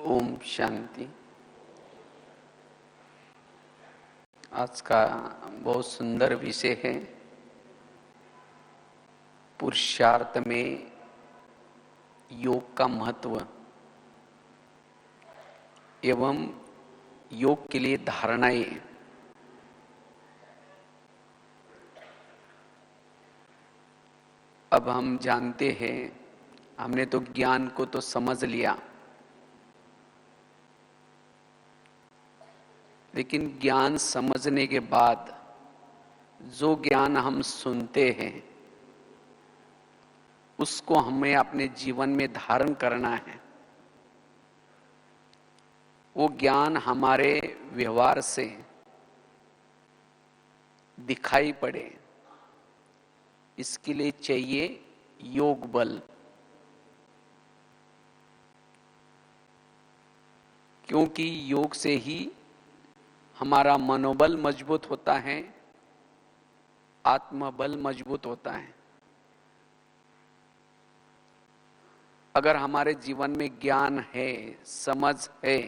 ओम शांति। आज का बहुत सुंदर विषय है पुरुषार्थ में योग का महत्व एवं योग के लिए धारणाएं। अब हम जानते हैं, हमने तो ज्ञान को तो समझ लिया, लेकिन ज्ञान समझने के बाद जो ज्ञान हम सुनते हैं उसको हमें अपने जीवन में धारण करना है। वो ज्ञान हमारे व्यवहार से दिखाई पड़े, इसके लिए चाहिए योग बल। क्योंकि योग से ही हमारा मनोबल मजबूत होता है, आत्मबल मजबूत होता है। अगर हमारे जीवन में ज्ञान है, समझ है,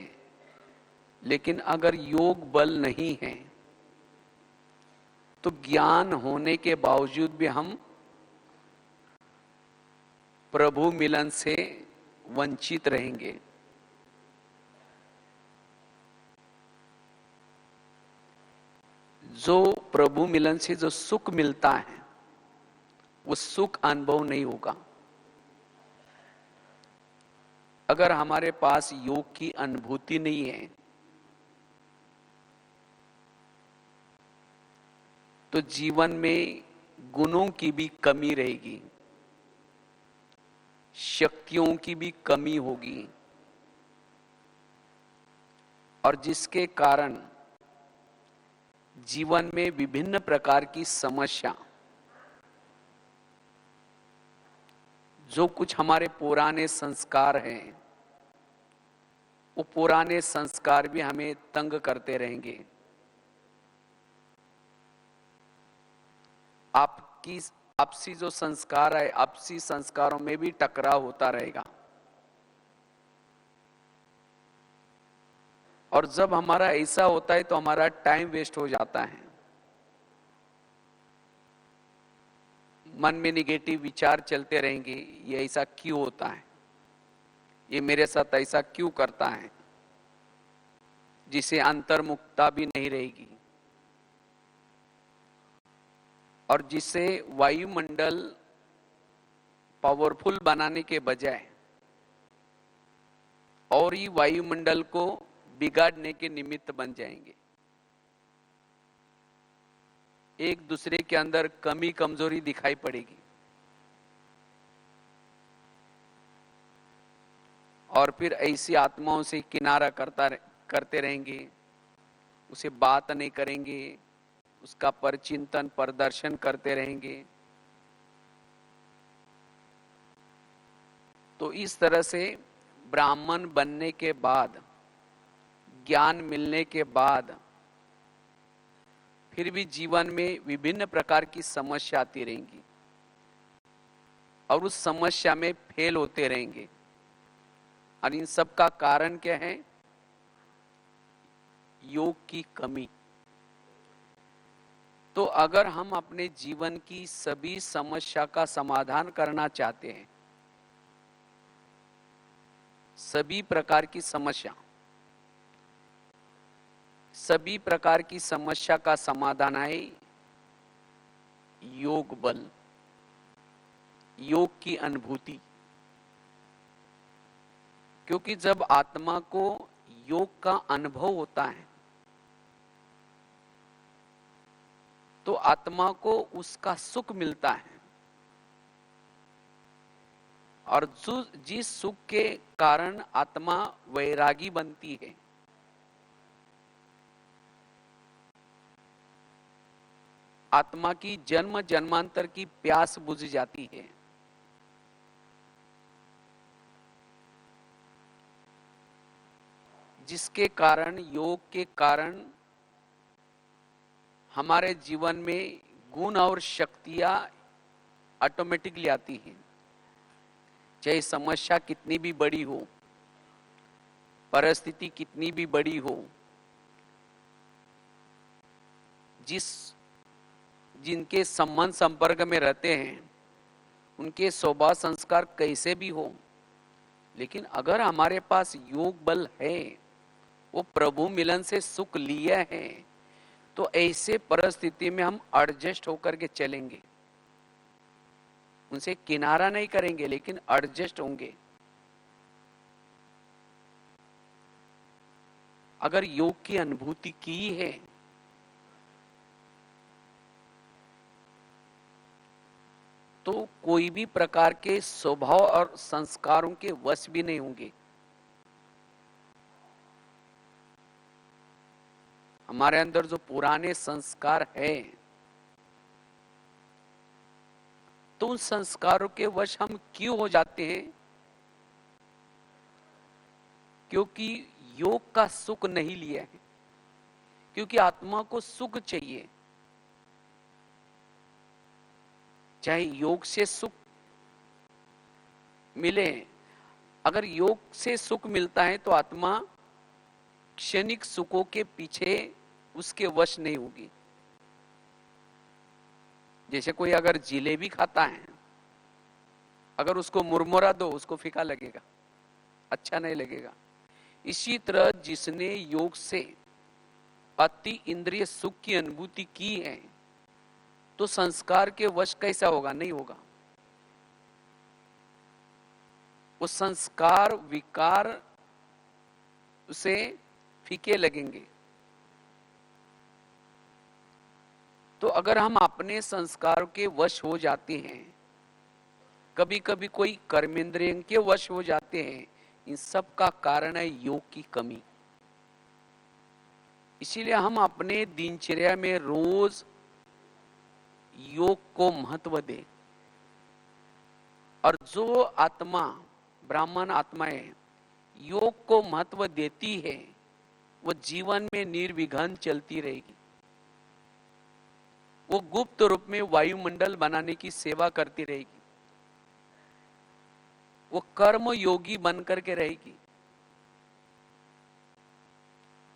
लेकिन अगर योग बल नहीं है तो ज्ञान होने के बावजूद भी हम प्रभु मिलन से वंचित रहेंगे। जो प्रभु मिलन से जो सुख मिलता है वो सुख अनुभव नहीं होगा। अगर हमारे पास योग की अनुभूति नहीं है तो जीवन में गुणों की भी कमी रहेगी, शक्तियों की भी कमी होगी, और जिसके कारण जीवन में विभिन्न प्रकार की समस्या, जो कुछ हमारे पुराने संस्कार हैं, वो पुराने संस्कार भी हमें तंग करते रहेंगे। आपसी जो संस्कार है, आपसी संस्कारों में भी टकराव होता रहेगा। और जब हमारा ऐसा होता है तो हमारा टाइम वेस्ट हो जाता है। मन में निगेटिव विचार चलते रहेंगे, ये ऐसा क्यों होता है, ये मेरे साथ ऐसा क्यों करता है, जिसे अंतर्मुखता भी नहीं रहेगी, और जिसे वायुमंडल पावरफुल बनाने के बजाय और ही वायुमंडल को बिगाड़ने के निमित्त बन जाएंगे। एक दूसरे के अंदर कमी कमजोरी दिखाई पड़ेगी और फिर ऐसी आत्माओं से किनारा करते रहेंगे, उसे बात नहीं करेंगे, उसका परचिंतन प्रदर्शन करते रहेंगे। तो इस तरह से ब्राह्मण बनने के बाद, ज्ञान मिलने के बाद फिर भी जीवन में विभिन्न प्रकार की समस्या आती रहेंगी और उस समस्या में फेल होते रहेंगे। और इन सब का कारण क्या है? योग की कमी। तो अगर हम अपने जीवन की सभी समस्या का समाधान करना चाहते हैं, सभी प्रकार की समस्या का समाधान है योग बल, योग की अनुभूति। क्योंकि जब आत्मा को योग का अनुभव होता है तो आत्मा को उसका सुख मिलता है, और जिस सुख के कारण आत्मा वैरागी बनती है, आत्मा की जन्म जन्मांतर की प्यास बुझ जाती है, जिसके कारण, योग के कारण हमारे जीवन में गुण और शक्तियां ऑटोमेटिकली आती हैं। चाहे समस्या कितनी भी बड़ी हो, परिस्थिति कितनी भी बड़ी हो, जिनके संबंध संपर्क में रहते हैं, उनके स्वभाव संस्कार कैसे भी हो, लेकिन अगर हमारे पास योग बल है, वो प्रभु मिलन से सुख लिया है, तो ऐसे परिस्थिति में हम एडजस्ट होकर के चलेंगे। उनसे किनारा नहीं करेंगे, लेकिन एडजस्ट होंगे। अगर योग की अनुभूति की है, तो कोई भी प्रकार के स्वभाव और संस्कारों के वश भी नहीं होंगे। हमारे अंदर जो पुराने संस्कार है, तो उन संस्कारों के वश हम क्यों हो जाते हैं? क्योंकि योग का सुख नहीं लिया है, क्योंकि आत्मा को सुख चाहिए। चाहे योग से सुख मिले, अगर योग से सुख मिलता है तो आत्मा क्षणिक सुखों के पीछे उसके वश नहीं होगी। जैसे कोई अगर जिलेबी खाता है, अगर उसको मुरमुरा दो, उसको फीका लगेगा, अच्छा नहीं लगेगा। इसी तरह जिसने योग से अति इंद्रिय सुख की अनुभूति की है, तो संस्कार के वश कैसा होगा? नहीं होगा। वो संस्कार विकार उसे फीके लगेंगे। तो अगर हम अपने संस्कार के वश हो जाते हैं, कभी कभी कोई कर्मेंद्रिय के वश हो जाते हैं, इन सब का कारण है योग की कमी। इसीलिए हम अपने दिनचर्या में रोज योग को महत्व दें। और जो आत्मा, ब्राह्मण आत्माएं योग को महत्व देती है, वो जीवन में निर्विघ्न चलती रहेगी। वो गुप्त रूप में वायुमंडल बनाने की सेवा करती रहेगी। वो कर्म योगी बनकर के रहेगी।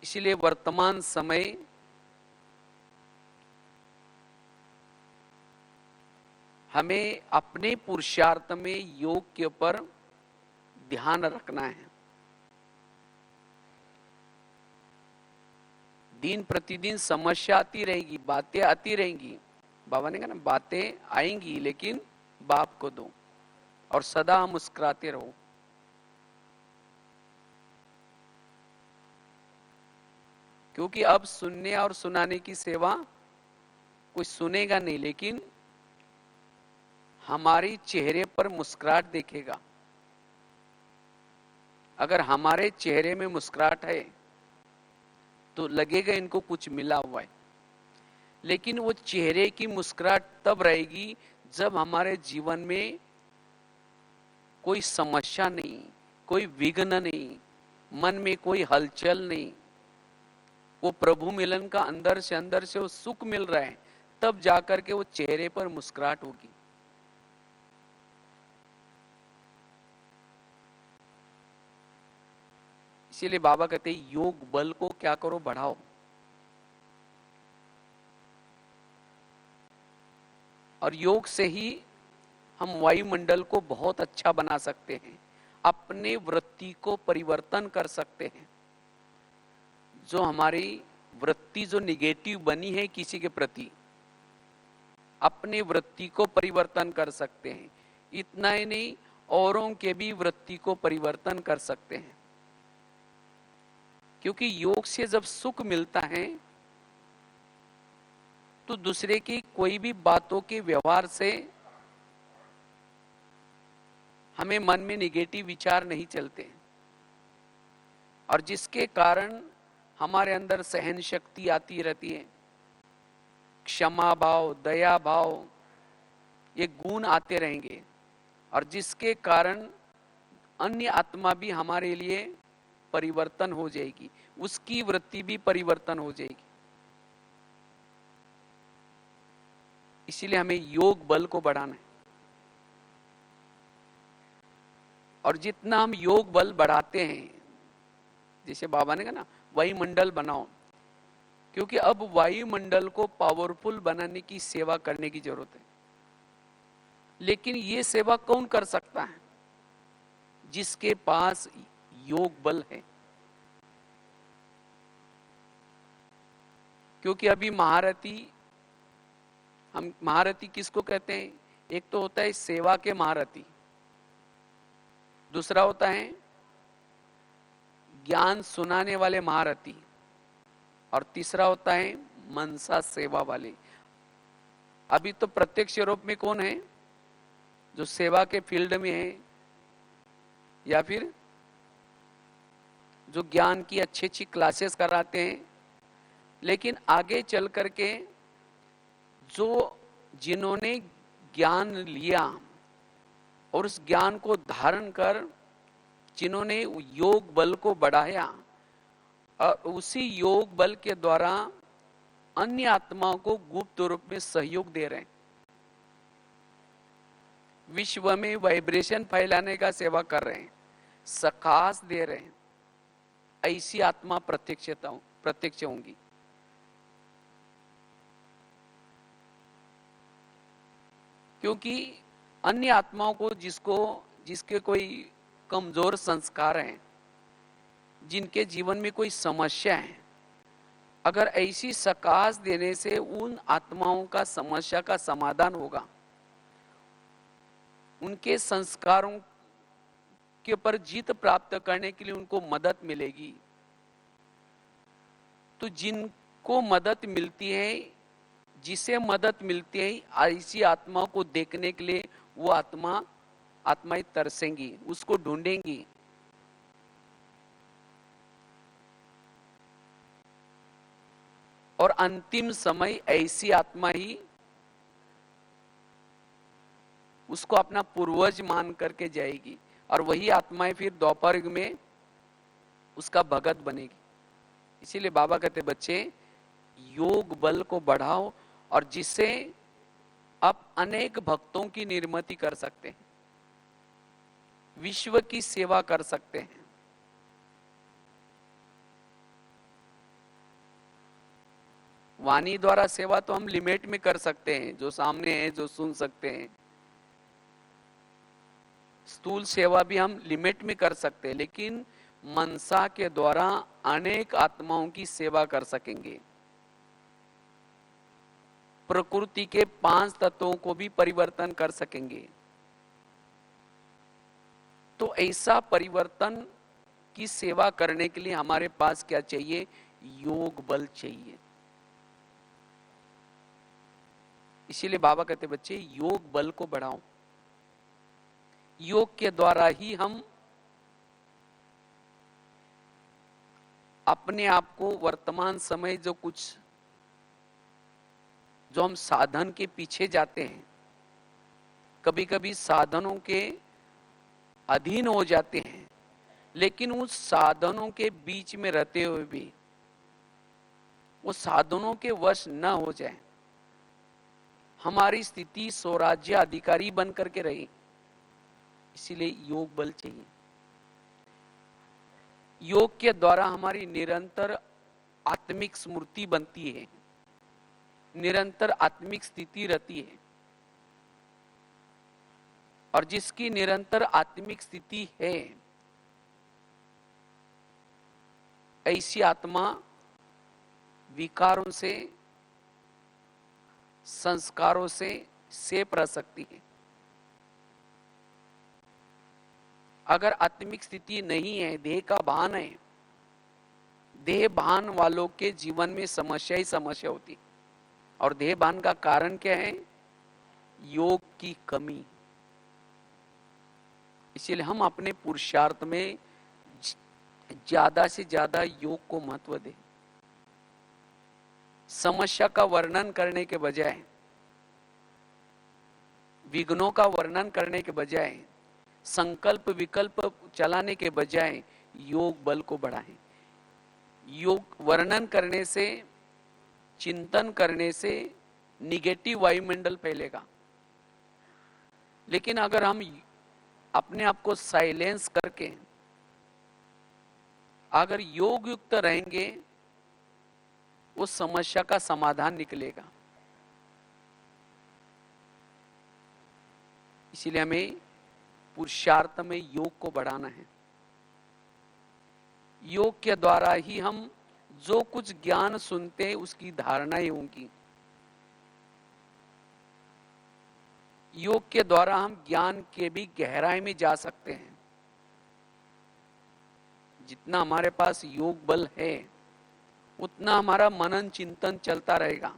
इसलिए वर्तमान समय हमें अपने पुरुषार्थ में योग के ऊपर ध्यान रखना है। दिन प्रतिदिन समस्या आती रहेगी, बातें आती रहेंगी। बाबा ने कहा ना, बातें आएंगी लेकिन बाप को दो और सदा मुस्कुराते रहो। क्योंकि अब सुनने और सुनाने की सेवा कोई सुनेगा नहीं, लेकिन हमारी चेहरे पर मुस्कुराहट देखेगा। अगर हमारे चेहरे में मुस्कुराहट है तो लगेगा इनको कुछ मिला हुआ है। लेकिन वो चेहरे की मुस्कुराहट तब रहेगी जब हमारे जीवन में कोई समस्या नहीं, कोई विघ्न नहीं, मन में कोई हलचल नहीं, वो प्रभु मिलन का अंदर से वो सुख मिल रहा है, तब जाकर के वो चेहरे पर मुस्कुराहट होगी। इसीलिए बाबा कहते हैं योग बल को क्या करो, बढ़ाओ। और योग से ही हम वायुमंडल को बहुत अच्छा बना सकते हैं, अपने वृत्ति को परिवर्तन कर सकते हैं। जो हमारी वृत्ति जो निगेटिव बनी है किसी के प्रति, अपने वृत्ति को परिवर्तन कर सकते हैं। इतना ही नहीं, औरों के भी वृत्ति को परिवर्तन कर सकते हैं। क्योंकि योग से जब सुख मिलता है तो दूसरे की कोई भी बातों के व्यवहार से हमें मन में निगेटिव विचार नहीं चलते, और जिसके कारण हमारे अंदर सहन शक्ति आती रहती है, क्षमा भाव, दया भाव, ये गुण आते रहेंगे, और जिसके कारण अन्य आत्मा भी हमारे लिए परिवर्तन हो जाएगी, उसकी वृत्ति भी परिवर्तन हो जाएगी। इसीलिए हमें योग बल को बढ़ाना है। और जितना हम योग बल बढ़ाते हैं, जैसे बाबा ने कहा ना, वायुमंडल बनाओ, क्योंकि अब वायुमंडल को पावरफुल बनाने की सेवा करने की जरूरत है। लेकिन ये सेवा कौन कर सकता है? जिसके पास योग बल है। क्योंकि अभी महारथी, हम महारथी किसको कहते हैं? एक तो होता है सेवा के महारथी, दूसरा होता है ज्ञान सुनाने वाले महारथी, और तीसरा होता है मनसा सेवा वाले। अभी तो प्रत्यक्ष रूप में कौन है? जो सेवा के फील्ड में है, या फिर जो ज्ञान की अच्छी अच्छी क्लासेस कराते हैं। लेकिन आगे चल करके जो जिन्होंने ज्ञान लिया और उस ज्ञान को धारण कर जिन्होंने योग बल को बढ़ाया, और उसी योग बल के द्वारा अन्य आत्माओं को गुप्त रूप में सहयोग दे रहे हैं, विश्व में वाइब्रेशन फैलाने का सेवा कर रहे हैं, सकाश दे रहे हैं, ऐसी आत्मा प्रत्यक्ष होंगी। क्योंकि अन्य आत्माओं को जिसके कोई कमजोर संस्कार हैं, जिनके जीवन में कोई समस्या है, अगर ऐसी सकाश देने से उन आत्माओं का समस्या का समाधान होगा, उनके संस्कारों के ऊपर जीत प्राप्त करने के लिए उनको मदद मिलेगी। तो जिनको मदद मिलती है, जिसे मदद मिलती है, ऐसी आत्मा को देखने के लिए वो आत्माएं तरसेंगी, उसको ढूंढेंगी। और अंतिम समय ऐसी आत्मा ही उसको अपना पूर्वज मान करके जाएगी, और वही आत्माएं फिर द्वापर युग में उसका भगत बनेगी। इसीलिए बाबा कहते बच्चे योग बल को बढ़ाओ, और जिससे आप अनेक भक्तों की निर्मिति कर सकते हैं, विश्व की सेवा कर सकते हैं। वाणी द्वारा सेवा तो हम लिमिट में कर सकते हैं, जो सामने है, जो सुन सकते हैं। स्थूल सेवा भी हम लिमिट में कर सकते हैं, लेकिन मनसा के द्वारा अनेक आत्माओं की सेवा कर सकेंगे। प्रकृति के 5 तत्वों को भी परिवर्तन कर सकेंगे। तो ऐसा परिवर्तन की सेवा करने के लिए हमारे पास क्या चाहिए? योग बल चाहिए। इसीलिए बाबा कहते बच्चे योग बल को बढ़ाओ। योग के द्वारा ही हम अपने आप को वर्तमान समय जो हम साधन के पीछे जाते हैं, कभी कभी साधनों के अधीन हो जाते हैं, लेकिन उस साधनों के बीच में रहते हुए भी वो साधनों के वश न हो जाए, हमारी स्थिति स्वराज्य अधिकारी बन करके रही। इसीलिए योग बल चाहिए। योग के द्वारा हमारी निरंतर आत्मिक स्मृति बनती है, निरंतर आत्मिक स्थिति रहती है, और जिसकी निरंतर आत्मिक स्थिति है, ऐसी आत्मा विकारों से, संस्कारों से सेप रह सकती है। अगर आत्मिक स्थिति नहीं है, देह का भान है, देह भान वालों के जीवन में समस्या ही समस्या होती। और देह भान का कारण क्या है? योग की कमी। इसीलिए हम अपने पुरुषार्थ में ज्यादा से ज्यादा योग को महत्व दें। समस्या का वर्णन करने के बजाय, विघ्नों का वर्णन करने के बजाय, संकल्प विकल्प चलाने के बजाय योग बल को बढ़ाएं। योग वर्णन करने से, चिंतन करने से निगेटिव वायुमंडल फैलेगा। लेकिन अगर हम अपने आप को साइलेंस करके अगर योग युक्त रहेंगे उस समस्या का समाधान निकलेगा। इसीलिए हमें पुरुषार्थ में योग को बढ़ाना है। योग के द्वारा ही हम जो कुछ ज्ञान सुनते हैं उसकी धारणाएं होंगी। योग के द्वारा हम ज्ञान के भी गहराई में जा सकते हैं। जितना हमारे पास योग बल है उतना हमारा मनन चिंतन चलता रहेगा।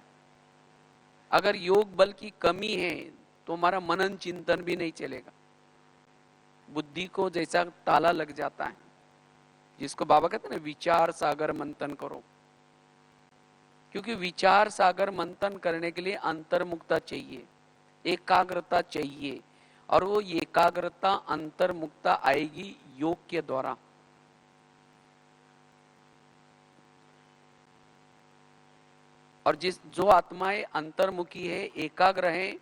अगर योग बल की कमी है तो हमारा मनन चिंतन भी नहीं चलेगा। बुद्धि को जैसा ताला लग जाता है, जिसको बाबा कहते हैं ना, विचार सागर मंथन करो। क्योंकि विचार सागर मंथन करने के लिए अंतर्मुखता चाहिए, एकाग्रता चाहिए, और वो एकाग्रता अंतर्मुखता आएगी योग के द्वारा। और जो आत्माएं अंतर्मुखी है, एकाग्र है,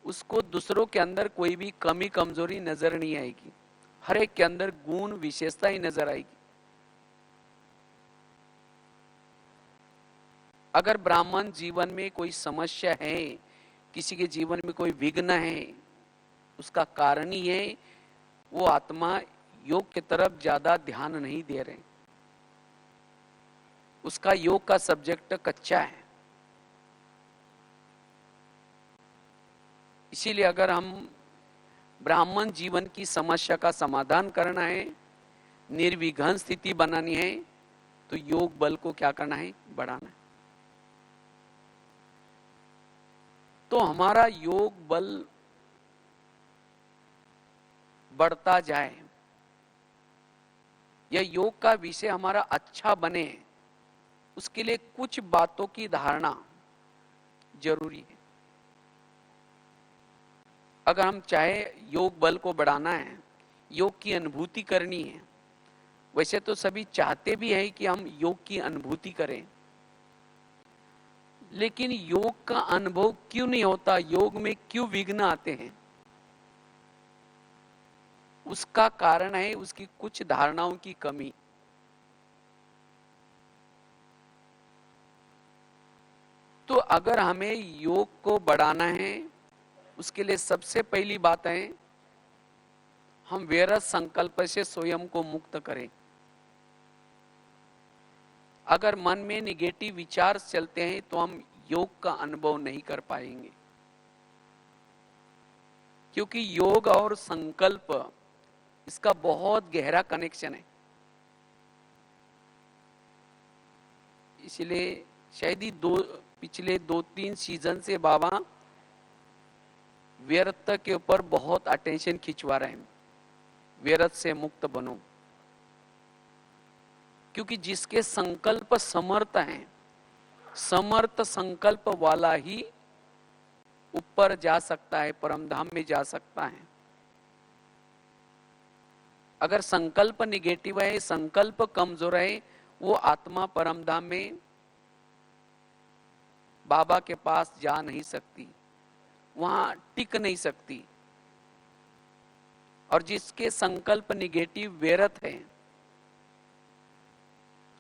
उसको दूसरों के अंदर कोई भी कमी कमजोरी नजर नहीं आएगी। हर एक के अंदर गुण विशेषता ही नजर आएगी। अगर ब्राह्मण जीवन में कोई समस्या है, किसी के जीवन में कोई विघ्न है, उसका कारण ही है वो आत्मा योग की तरफ ज्यादा ध्यान नहीं दे रहे। उसका योग का सब्जेक्ट कच्चा है। इसीलिए अगर हम ब्राह्मण जीवन की समस्या का समाधान करना है, निर्विघ्न स्थिति बनानी है, तो योग बल को क्या करना है? बढ़ाना है। तो हमारा योग बल बढ़ता जाए, यह योग का विषय हमारा अच्छा बने, उसके लिए कुछ बातों की धारणा जरूरी है। अगर हम चाहे योग बल को बढ़ाना है, योग की अनुभूति करनी है, वैसे तो सभी चाहते भी हैं कि हम योग की अनुभूति करें, लेकिन योग का अनुभव क्यों नहीं होता? योग में क्यों विघ्न आते हैं? उसका कारण है उसकी कुछ धारणाओं की कमी। तो अगर हमें योग को बढ़ाना है, उसके लिए सबसे पहली बात है हम व्यर्थ संकल्प से स्वयं को मुक्त करें। अगर मन में निगेटिव विचार चलते हैं तो हम योग का अनुभव नहीं कर पाएंगे, क्योंकि योग और संकल्प इसका बहुत गहरा कनेक्शन है। इसलिए शायद ही पिछले 2-3 सीजन से बाबा व्यर्थ के ऊपर बहुत अटेंशन खिंचवा रहे हैं। व्यर्थ से मुक्त बनो, क्योंकि जिसके संकल्प समर्थ हैं, समर्थ संकल्प वाला ही ऊपर जा सकता है, परमधाम में जा सकता है। अगर संकल्प निगेटिव है, संकल्प कमजोर है, वो आत्मा परमधाम में बाबा के पास जा नहीं सकती, वहां टिक नहीं सकती। और जिसके संकल्प निगेटिव व्यर्थ है,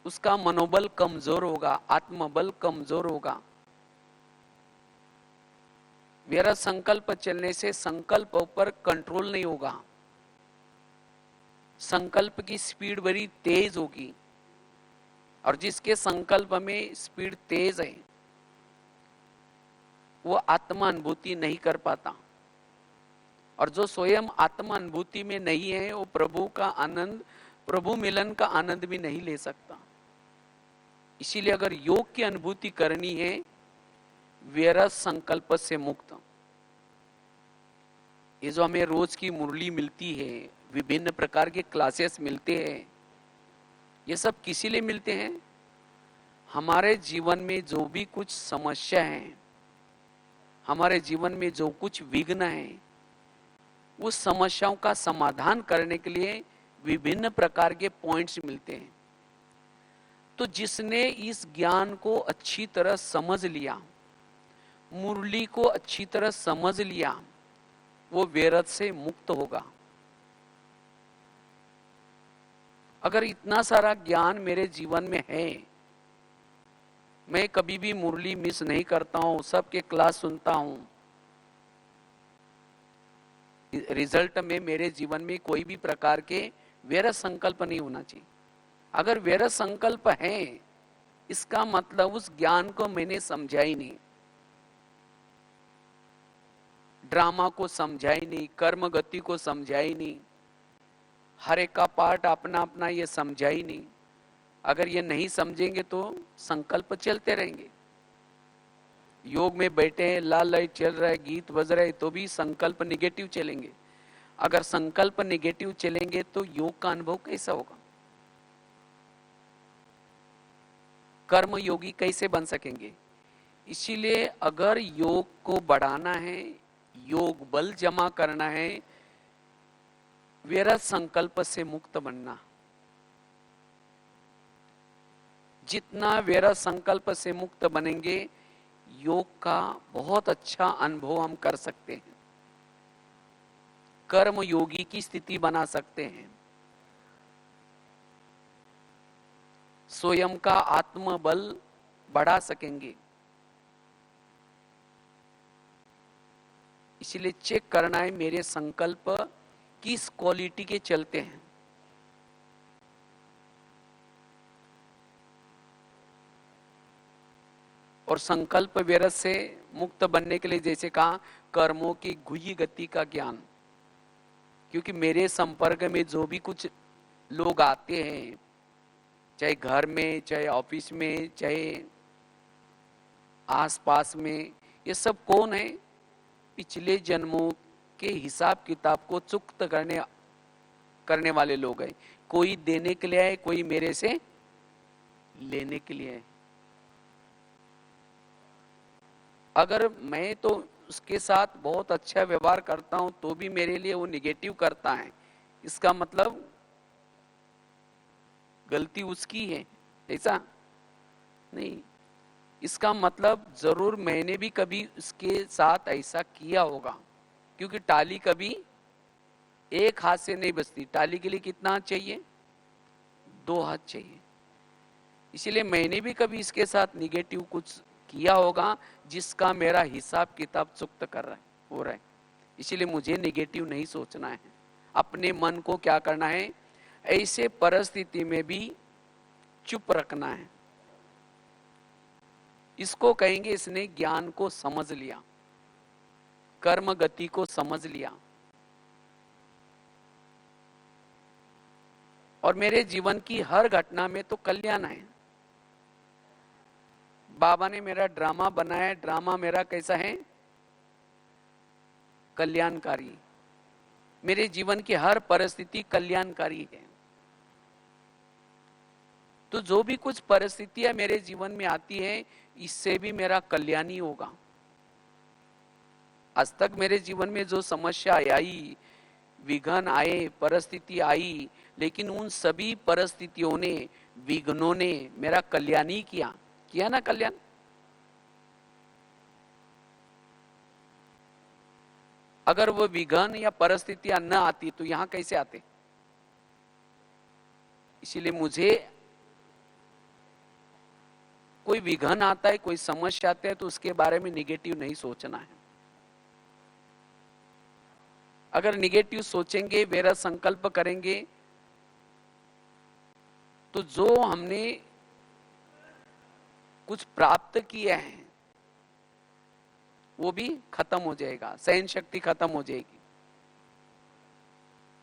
उसका मनोबल कमजोर होगा, आत्मबल कमजोर होगा। व्यर्थ संकल्प चलने से संकल्प पर कंट्रोल नहीं होगा, संकल्प की स्पीड बड़ी तेज होगी। और जिसके संकल्प में स्पीड तेज है वो आत्मा अनुभूति नहीं कर पाता, और जो स्वयं आत्मा अनुभूति में नहीं है वो प्रभु का आनंद, प्रभु मिलन का आनंद भी नहीं ले सकता। इसीलिए अगर योग की अनुभूति करनी है, व्यर्थ संकल्प से मुक्त, ये जो हमें रोज की मुरली मिलती है, विभिन्न प्रकार के क्लासेस मिलते हैं, ये सब किसी लिए मिलते हैं? हमारे जीवन में जो भी कुछ समस्या है, हमारे जीवन में जो कुछ विघ्न है, उस समस्याओं का समाधान करने के लिए विभिन्न प्रकार के पॉइंट्स मिलते हैं। तो जिसने इस ज्ञान को अच्छी तरह समझ लिया, मुरली को अच्छी तरह समझ लिया, वो व्यर्थ से मुक्त होगा। अगर इतना सारा ज्ञान मेरे जीवन में है, मैं कभी भी मुरली मिस नहीं करता हूँ, सबके क्लास सुनता हूँ, रिजल्ट में मेरे जीवन में कोई भी प्रकार के व्यर्थ संकल्प नहीं होना चाहिए। अगर व्यर्थ संकल्प है, इसका मतलब उस ज्ञान को मैंने समझा ही नहीं, ड्रामा को समझा ही नहीं, कर्म गति को समझा ही नहीं, हर एक का पार्ट अपना अपना ये समझा ही नहीं। अगर ये नहीं समझेंगे तो संकल्प चलते रहेंगे। योग में बैठे हैं, लाल लाइट चल रहा है, गीत बज रहा है, तो भी संकल्प निगेटिव चलेंगे। अगर संकल्प निगेटिव चलेंगे तो योग का अनुभव कैसा होगा? कर्म योगी कैसे बन सकेंगे? इसीलिए अगर योग को बढ़ाना है, योग बल जमा करना है, व्यर्थ संकल्प से मुक्त बनना, जितना व्यर्थ संकल्प से मुक्त बनेंगे, योग का बहुत अच्छा अनुभव हम कर सकते हैं, कर्म योगी की स्थिति बना सकते हैं, स्वयं का आत्मबल बढ़ा सकेंगे। इसलिए चेक करना है मेरे संकल्प किस क्वालिटी के चलते हैं। और संकल्प व्यर्थ से मुक्त बनने के लिए जैसे कहा, कर्मों की गुही गति का ज्ञान, क्योंकि मेरे संपर्क में जो भी कुछ लोग आते हैं, चाहे घर में, चाहे ऑफिस में, चाहे आसपास में, ये सब कौन है? पिछले जन्मों के हिसाब किताब को चुक्त करने वाले लोग हैं। कोई देने के लिए आए, कोई मेरे से लेने के लिए आए। अगर मैं तो उसके साथ बहुत अच्छा व्यवहार करता हूं तो भी मेरे लिए वो निगेटिव करता है, इसका मतलब गलती उसकी है, ऐसा नहीं। इसका मतलब जरूर मैंने भी कभी उसके साथ ऐसा किया होगा, क्योंकि टाली कभी एक हाथ से नहीं बजती, टाली के लिए कितना हाथ चाहिए? 2 हाथ चाहिए। इसलिए मैंने भी कभी इसके साथ निगेटिव कुछ किया होगा, जिसका मेरा हिसाब किताब चुक्त कर रहा है, हो रहा है। इसलिए मुझे निगेटिव नहीं सोचना है। अपने मन को क्या करना है? ऐसे परिस्थिति में भी चुप रखना है। इसको कहेंगे इसने ज्ञान को समझ लिया, कर्म गति को समझ लिया। और मेरे जीवन की हर घटना में तो कल्याण है। बाबा ने मेरा ड्रामा बनाया, ड्रामा मेरा कैसा है? कल्याणकारी। मेरे जीवन की हर परिस्थिति कल्याणकारी है। तो जो भी कुछ परिस्थितियां मेरे जीवन में आती है, इससे भी मेरा कल्याण ही होगा। आज तक मेरे जीवन में जो समस्या आई, विघ्न आए, परिस्थिति आई, लेकिन उन सभी परिस्थितियों ने, विघ्नों ने मेरा कल्याण ही किया ना कल्याण। अगर वो विघ्न या परिस्थितियां न आती तो यहां कैसे आते? इसीलिए मुझे कोई विघ्न आता है, कोई समस्या आते है, तो उसके बारे में निगेटिव नहीं सोचना है। अगर निगेटिव सोचेंगे, व्यर्थ संकल्प करेंगे, तो जो हमने कुछ प्राप्त किया है वो भी खत्म हो जाएगा, सहन शक्ति खत्म हो जाएगी,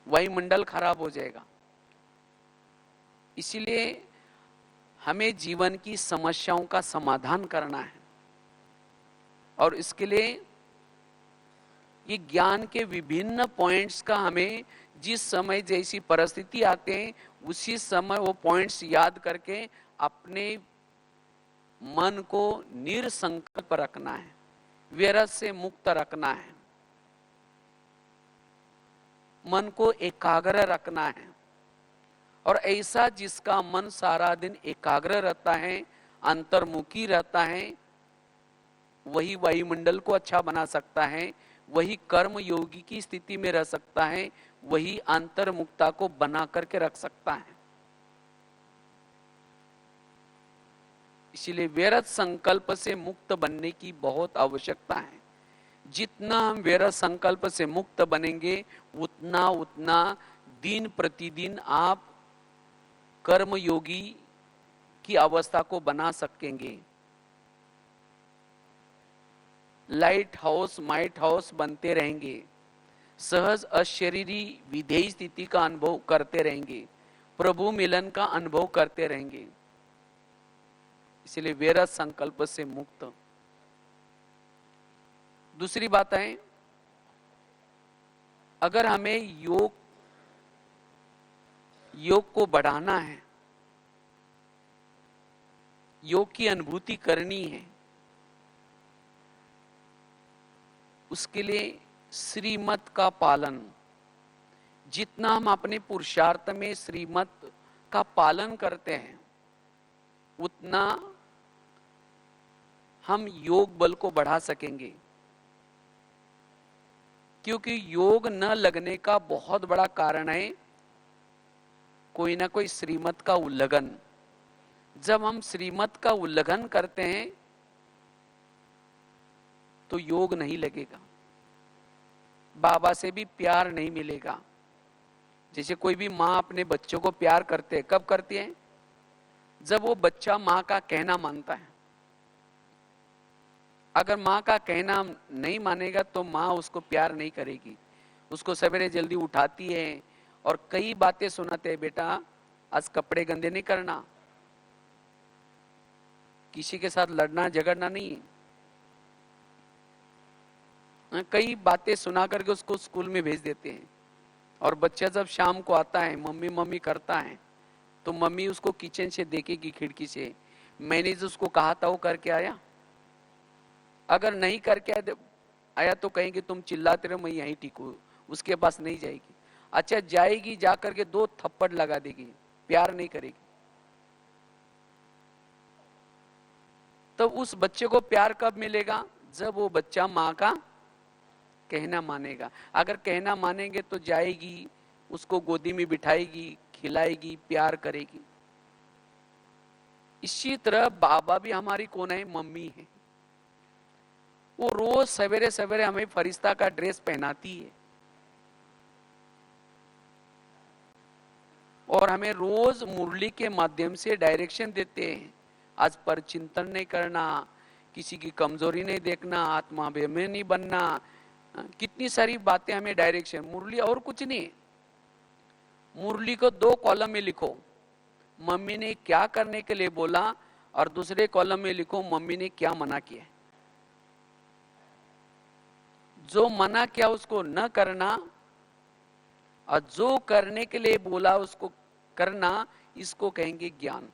वायुमंडल खराब हो जाएगा। इसीलिए हमें जीवन की समस्याओं का समाधान करना है, और इसके लिए ये ज्ञान के विभिन्न पॉइंट्स का हमें जिस समय जैसी परिस्थिति आते हैं, उसी समय वो पॉइंट्स याद करके अपने मन को निरसंकल्प रखना है, व्यर्थ से मुक्त रखना है, मन को एकाग्र रखना है। और ऐसा जिसका मन सारा दिन एकाग्र रहता है, अंतर्मुखी रहता है, वही वायुमंडल को अच्छा बना सकता है, वही कर्म योगी की स्थिति में रह सकता है, वही अंतर्मुक्ता को बना करके रख सकता है। इसलिए व्यर्थ संकल्प से मुक्त बनने की बहुत आवश्यकता है। जितना हम व्यर्थ संकल्प से मुक्त बनेंगे, उतना उतना दिन प्रतिदिन आप कर्म योगी की अवस्था को बना सकेंगे। लाइट हाउस माइट हाउस बनते रहेंगे, सहज अशरीरी विधेय स्थिति का अनुभव करते रहेंगे, प्रभु मिलन का अनुभव करते रहेंगे। इसलिए व्यर्थ संकल्प से मुक्त। दूसरी बात है, अगर हमें योग को बढ़ाना है, योग की अनुभूति करनी है, उसके लिए श्रीमत का पालन, जितना हम अपने पुरुषार्थ में श्रीमत का पालन करते हैं, उतना हम योग बल को बढ़ा सकेंगे। क्योंकि योग न लगने का बहुत बड़ा कारण है कोई ना कोई श्रीमत का उल्लंघन। जब हम श्रीमत का उल्लंघन करते हैं तो योग नहीं लगेगा, बाबा से भी प्यार नहीं मिलेगा। जैसे कोई भी माँ अपने बच्चों को प्यार करते है, कब करती है? जब वो बच्चा माँ का कहना मानता है। अगर माँ का कहना नहीं मानेगा तो माँ उसको प्यार नहीं करेगी, उसको सवेरे जल्दी उठाती है और कई बातें सुनाते हैं, बेटा आज कपड़े गंदे नहीं करना, किसी के साथ लड़ना झगड़ना नहीं। कई बातें सुना करके उसको स्कूल में भेज देते हैं। और बच्चा जब शाम को आता है, मम्मी मम्मी करता है, तो मम्मी उसको किचन से देखेगी खिड़की से, मैंने जो उसको कहा था वो करके आया? अगर नहीं करके आया तो कहेंगे तुम चिल्लाते रहो, मैं यहीं ठीक हूँ, उसके पास नहीं जाएगी। अच्छा जाएगी, जा करके 2 थप्पड़ लगा देगी, प्यार नहीं करेगी। तो उस बच्चे को प्यार कब मिलेगा? जब वो बच्चा माँ का कहना मानेगा। अगर कहना मानेंगे तो जाएगी, उसको गोदी में बिठाएगी, खिलाएगी, प्यार करेगी। इसी तरह बाबा भी हमारी कौन है? मम्मी है। वो रोज सवेरे सवेरे हमें फरिश्ता का ड्रेस पहनाती है और हमें रोज मुरली के माध्यम से डायरेक्शन देते हैं। आज पर चिंतन नहीं करना, किसी की कमजोरी नहीं देखना, आत्मा में नहीं बनना, कितनी सारी बातें हमें डायरेक्शन। मुरली और कुछ नहीं, मुरली को 2 कॉलम में लिखो, मम्मी ने क्या करने के लिए बोला, और दूसरे कॉलम में लिखो मम्मी ने क्या मना किया। जो मना किया उसको न करना और जो करने के लिए बोला उसको करना, इसको कहेंगे ज्ञान।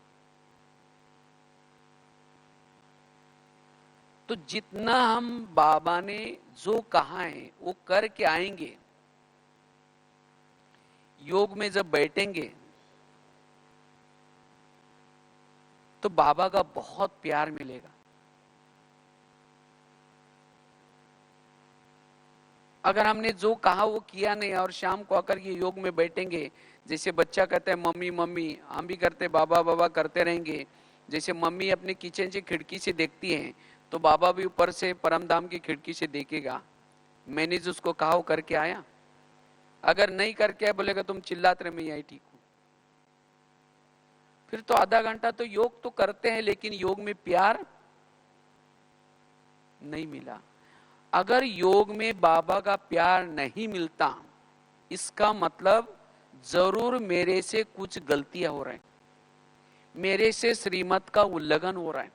तो जितना हम बाबा ने जो कहा है वो करके आएंगे, योग में जब बैठेंगे तो बाबा का बहुत प्यार मिलेगा। अगर हमने जो कहा वो किया नहीं और शाम को आकर ये योग में बैठेंगे, जैसे बच्चा कहता है मम्मी मम्मी, हम भी करते बाबा बाबा करते रहेंगे। जैसे मम्मी अपने किचन से खिड़की से देखती हैं तो बाबा भी ऊपर से परम धाम की खिड़की से देखेगा, मैंने जो उसको कहा वो करके आया। अगर नहीं करके आया बोलेगा तुम चिल्लाते रहे, मैं यही ठीक हूं। फिर तो आधा घंटा तो योग तो करते हैं लेकिन योग में प्यार नहीं मिला। अगर योग में बाबा का प्यार नहीं मिलता, इसका मतलब जरूर मेरे से कुछ गलतियां हो रहा है, मेरे से श्रीमत का उल्लंघन हो रहा है।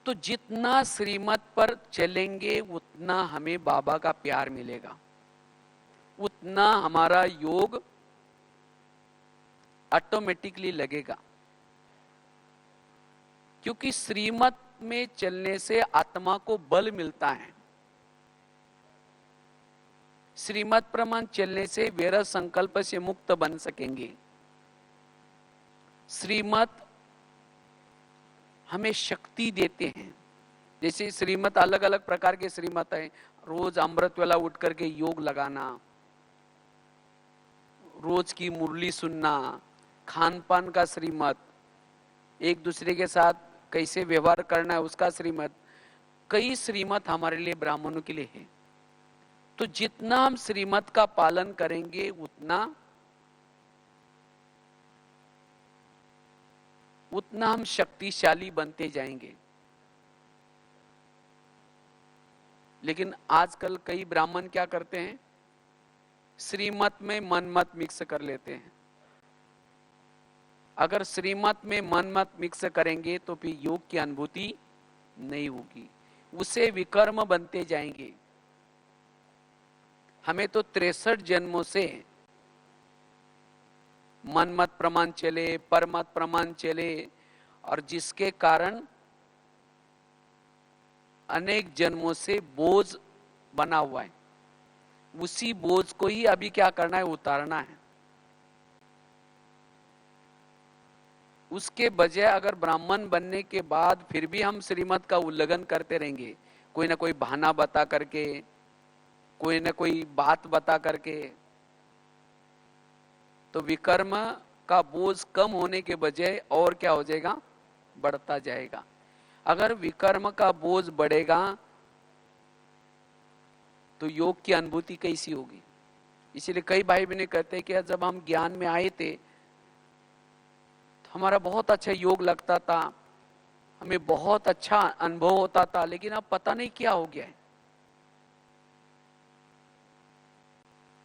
तो जितना श्रीमत पर चलेंगे उतना हमें बाबा का प्यार मिलेगा, उतना हमारा योग ऑटोमेटिकली लगेगा। क्योंकि श्रीमत में चलने से आत्मा को बल मिलता है, श्रीमत प्रमाण चलने से व्यर्थ संकल्प से मुक्त बन सकेंगे। श्रीमत हमें शक्ति देते हैं। जैसे श्रीमत अलग अलग प्रकार के श्रीमत है, रोज अमृत वेला उठ करके योग लगाना, रोज की मुरली सुनना, खान पान का श्रीमत, एक दूसरे के साथ कैसे व्यवहार करना है उसका श्रीमत, कई श्रीमत हमारे लिए ब्राह्मणों के लिए है। तो जितना हम श्रीमत का पालन करेंगे उतना हम शक्तिशाली बनते जाएंगे। लेकिन आजकल कई ब्राह्मण क्या करते हैं, श्रीमत में मनमत मिक्स कर लेते हैं। अगर श्रीमत में मनमत मिक्स करेंगे तो फिर योग की अनुभूति नहीं होगी, उसे विकर्म बनते जाएंगे। हमें तो 63 जन्मों से मनमत प्रमाण चले, परमत प्रमाण चले, और जिसके कारण अनेक जन्मों से बोझ बना हुआ है। उसी बोझ को ही अभी क्या करना है, उतारना है। उसके बजाय अगर ब्राह्मण बनने के बाद फिर भी हम श्रीमत का उल्लंघन करते रहेंगे, कोई ना कोई बहाना बता करके, कोई ना कोई बात बता करके, तो विकर्म का बोझ कम होने के बजाय और क्या हो जाएगा, बढ़ता जाएगा। अगर विकर्म का बोझ बढ़ेगा तो योग की अनुभूति कैसी होगी। इसीलिए कई भाई बहनें कहते हैं कि जब हम ज्ञान में आए थे तो हमारा बहुत अच्छा योग लगता था, हमें बहुत अच्छा अनुभव होता था, लेकिन अब पता नहीं क्या हो गया है।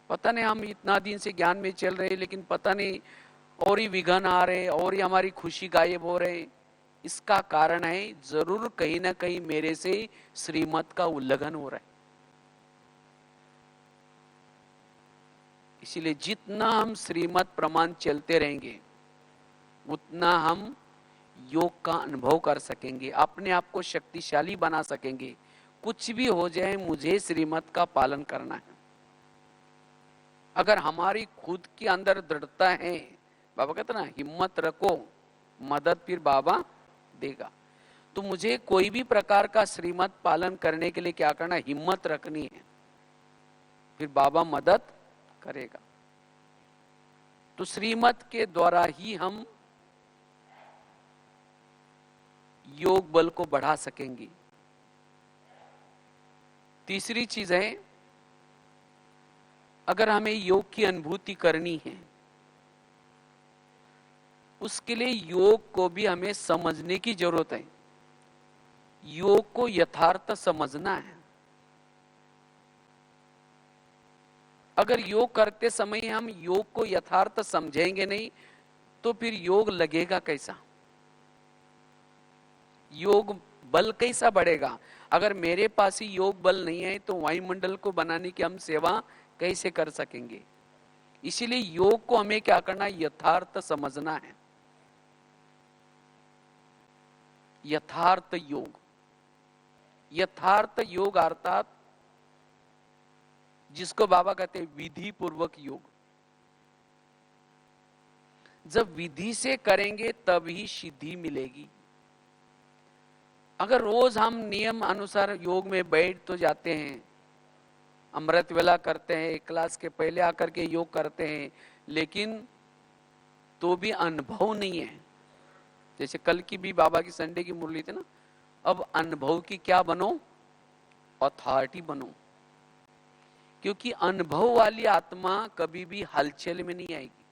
पता नहीं, हम इतना दिन से ज्ञान में चल रहे लेकिन पता नहीं और ही विघन आ रहे और ही हमारी खुशी गायब हो रहे। इसका कारण है जरूर कहीं ना कहीं मेरे से श्रीमत का उल्लंघन हो रहा है। इसीलिए जितना हम श्रीमत प्रमाण चलते रहेंगे उतना हम योग का अनुभव कर सकेंगे, अपने आप को शक्तिशाली बना सकेंगे। कुछ भी हो जाए मुझे श्रीमत का पालन करना है। अगर हमारी खुद के अंदर दृढ़ता है, बाबा कहते ना हिम्मत रखो मदद फिर बाबा देगा, तो मुझे कोई भी प्रकार का श्रीमत पालन करने के लिए क्या करना है, हिम्मत रखनी है, फिर बाबा मदद करेगा। तो श्रीमत के द्वारा ही हम योग बल को बढ़ा सकेंगे। तीसरी चीज है, अगर हमें योग की अनुभूति करनी है उसके लिए योग को भी हमें समझने की जरूरत है। योग को यथार्थ समझना है। अगर योग करते समय हम योग को यथार्थ समझेंगे नहीं तो फिर योग लगेगा कैसा, योग बल कैसा बढ़ेगा। अगर मेरे पास ही योग बल नहीं है तो वायुमंडल को बनाने की हम सेवा कैसे कर सकेंगे। इसीलिए योग को हमें क्या करना है, यथार्थ समझना है। यथार्थ योग, यथार्थ योग अर्थात जिसको बाबा कहते हैं विधि पूर्वक योग। जब विधि से करेंगे तभी सिद्धि मिलेगी। अगर रोज हम नियम अनुसार योग में बैठ तो जाते हैं, अमृत वेला करते हैं, क्लास के पहले आकर के योग करते हैं, लेकिन तो भी अनुभव नहीं है। जैसे कल की भी बाबा की संडे की मुरली थी ना, अब अनुभव की क्या बनो, अथॉरिटी बनो। क्योंकि अनुभव वाली आत्मा कभी भी हलचल में नहीं आएगी।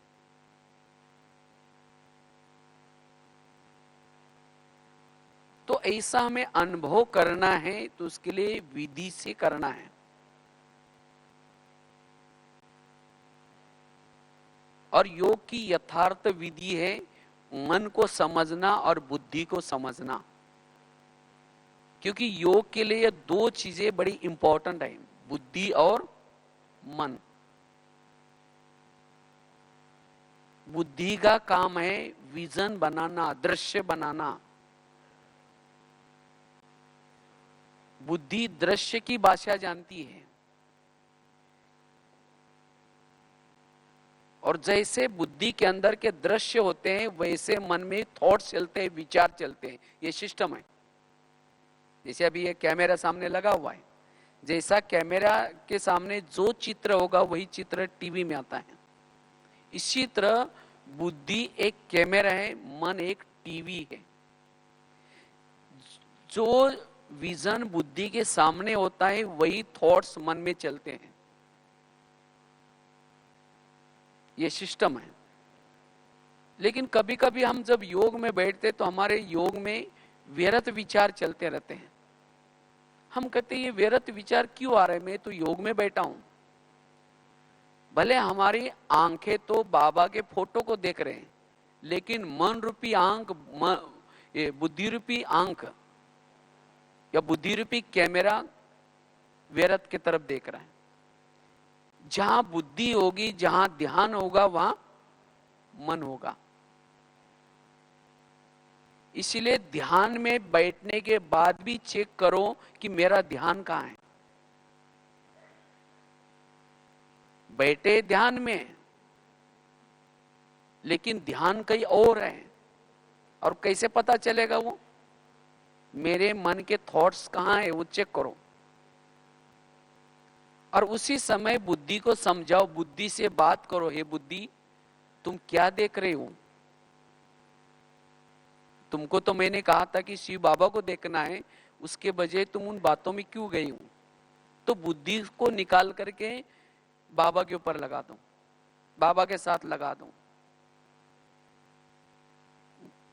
तो ऐसा हमें अनुभव करना है तो उसके लिए विधि से करना है। और योग की यथार्थ विधि है मन को समझना और बुद्धि को समझना। क्योंकि योग के लिए ये दो चीजें बड़ी इंपॉर्टेंट है, बुद्धि और मन। बुद्धि का काम है विजन बनाना, दृश्य बनाना। बुद्धि दृश्य की भाषा जानती है, और जैसे बुद्धि के अंदर के दृश्य होते हैं वैसे मन में थॉट्स चलते हैं, विचार चलते हैं। ये सिस्टम है। जैसे अभी ये कैमरा सामने लगा हुआ है, जैसा कैमरा के सामने जो चित्र होगा वही चित्र टीवी में आता है। इसी तरह बुद्धि एक कैमरा है, मन एक टीवी है। जो विजन बुद्धि के सामने होता है वही थॉट्स मन में चलते हैं। ये सिस्टम है। लेकिन कभी कभी हम जब योग में बैठते तो हमारे योग में व्यर्थ विचार चलते रहते हैं। हम कहते हैं ये व्यर्थ विचार क्यों आ रहे हैं, मैं तो योग में बैठा हूं। भले हमारी आंखें तो बाबा के फोटो को देख रहे हैं, लेकिन मन रूपी आंख, बुद्धि रूपी आंख या बुद्धि रूपी कैमरा व्यर्थ की तरफ देख रहा है। जहां बुद्धि होगी, जहां ध्यान होगा, वहां मन होगा। इसलिए ध्यान में बैठने के बाद भी चेक करो कि मेरा ध्यान कहां है। बैठे ध्यान में, लेकिन ध्यान कहीं और है। और कैसे पता चलेगा वो? मेरे मन के थॉट्स कहां है वो चेक करो। और उसी समय बुद्धि को समझाओ, बुद्धि से बात करो, हे बुद्धि तुम क्या देख रहे हो? तुमको तो मैंने कहा था कि शिव बाबा को देखना है, उसके बजाय तुम उन बातों में क्यों गई हो? तो बुद्धि को निकाल करके बाबा के ऊपर लगा दो, बाबा के साथ लगा दो।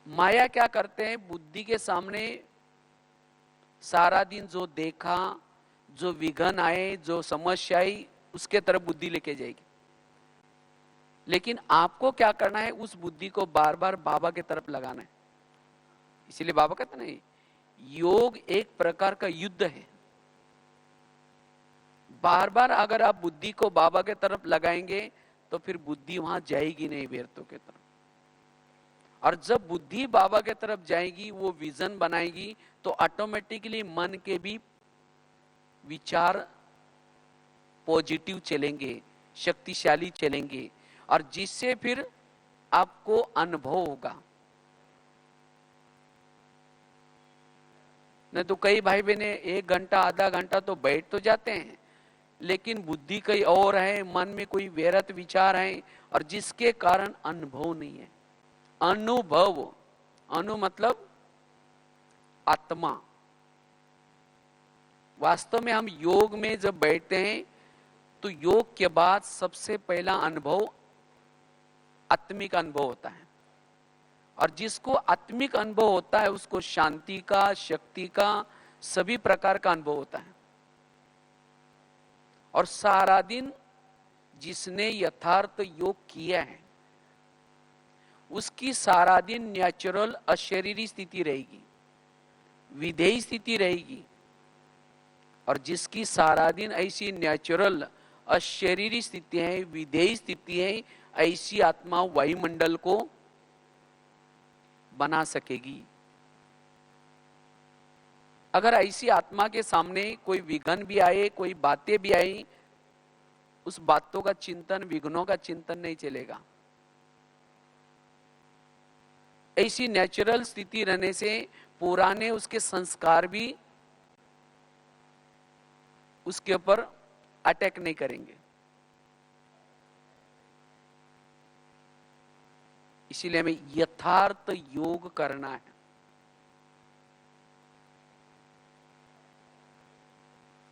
माया क्या करते हैं? बुद्धि के सामने सारा दिन जो देखा, जो विघन आए, जो समस्या आई, उसके तरफ बुद्धि लेके जाएगी। लेकिन आपको क्या करना है? उस बुद्धि को बार बार बाबा के तरफ लगाना है। इसीलिए बाबा कहते नहीं, योग एक प्रकार का युद्ध है। बार बार अगर आप बुद्धि को बाबा के तरफ लगाएंगे तो फिर बुद्धि वहां जाएगी नहीं व्यर्थों के तरफ। और जब बुद्धि बाबा के तरफ जाएगी, वो विजन बनाएगी, तो ऑटोमेटिकली मन के भी विचार पॉजिटिव चलेंगे, शक्तिशाली चलेंगे, और जिससे फिर आपको अनुभव होगा। नहीं तो कई भाई बहने 1 घंटा आधा घंटा तो बैठ तो जाते हैं, लेकिन बुद्धि कहीं और है, मन में कोई व्यर्थ विचार है, और जिसके कारण अनुभव नहीं है। अनुभव, अनु मतलब आत्मा। वास्तव में हम योग में जब बैठते हैं तो योग के बाद सबसे पहला अनुभव आत्मिक अनुभव होता है। और जिसको आत्मिक अनुभव होता है उसको शांति का, शक्ति का, सभी प्रकार का अनुभव होता है। और सारा दिन जिसने यथार्थ योग किया है उसकी सारा दिन नेचुरल अशरीरी स्थिति रहेगी, विधेयी स्थिति रहेगी। और जिसकी सारा दिन ऐसी नेचुरल अशरीरी स्थिति है, विधेयी स्थिति है, ऐसी आत्मा वायुमंडल को बना सकेगी। अगर ऐसी आत्मा के सामने कोई विघन भी आए, कोई बातें भी आई, उस बातों का चिंतन, विघ्नों का चिंतन नहीं चलेगा। ऐसी नेचुरल स्थिति रहने से पुराने उसके संस्कार भी उसके ऊपर अटैक नहीं करेंगे। इसीलिए हमें यथार्थ योग करना है।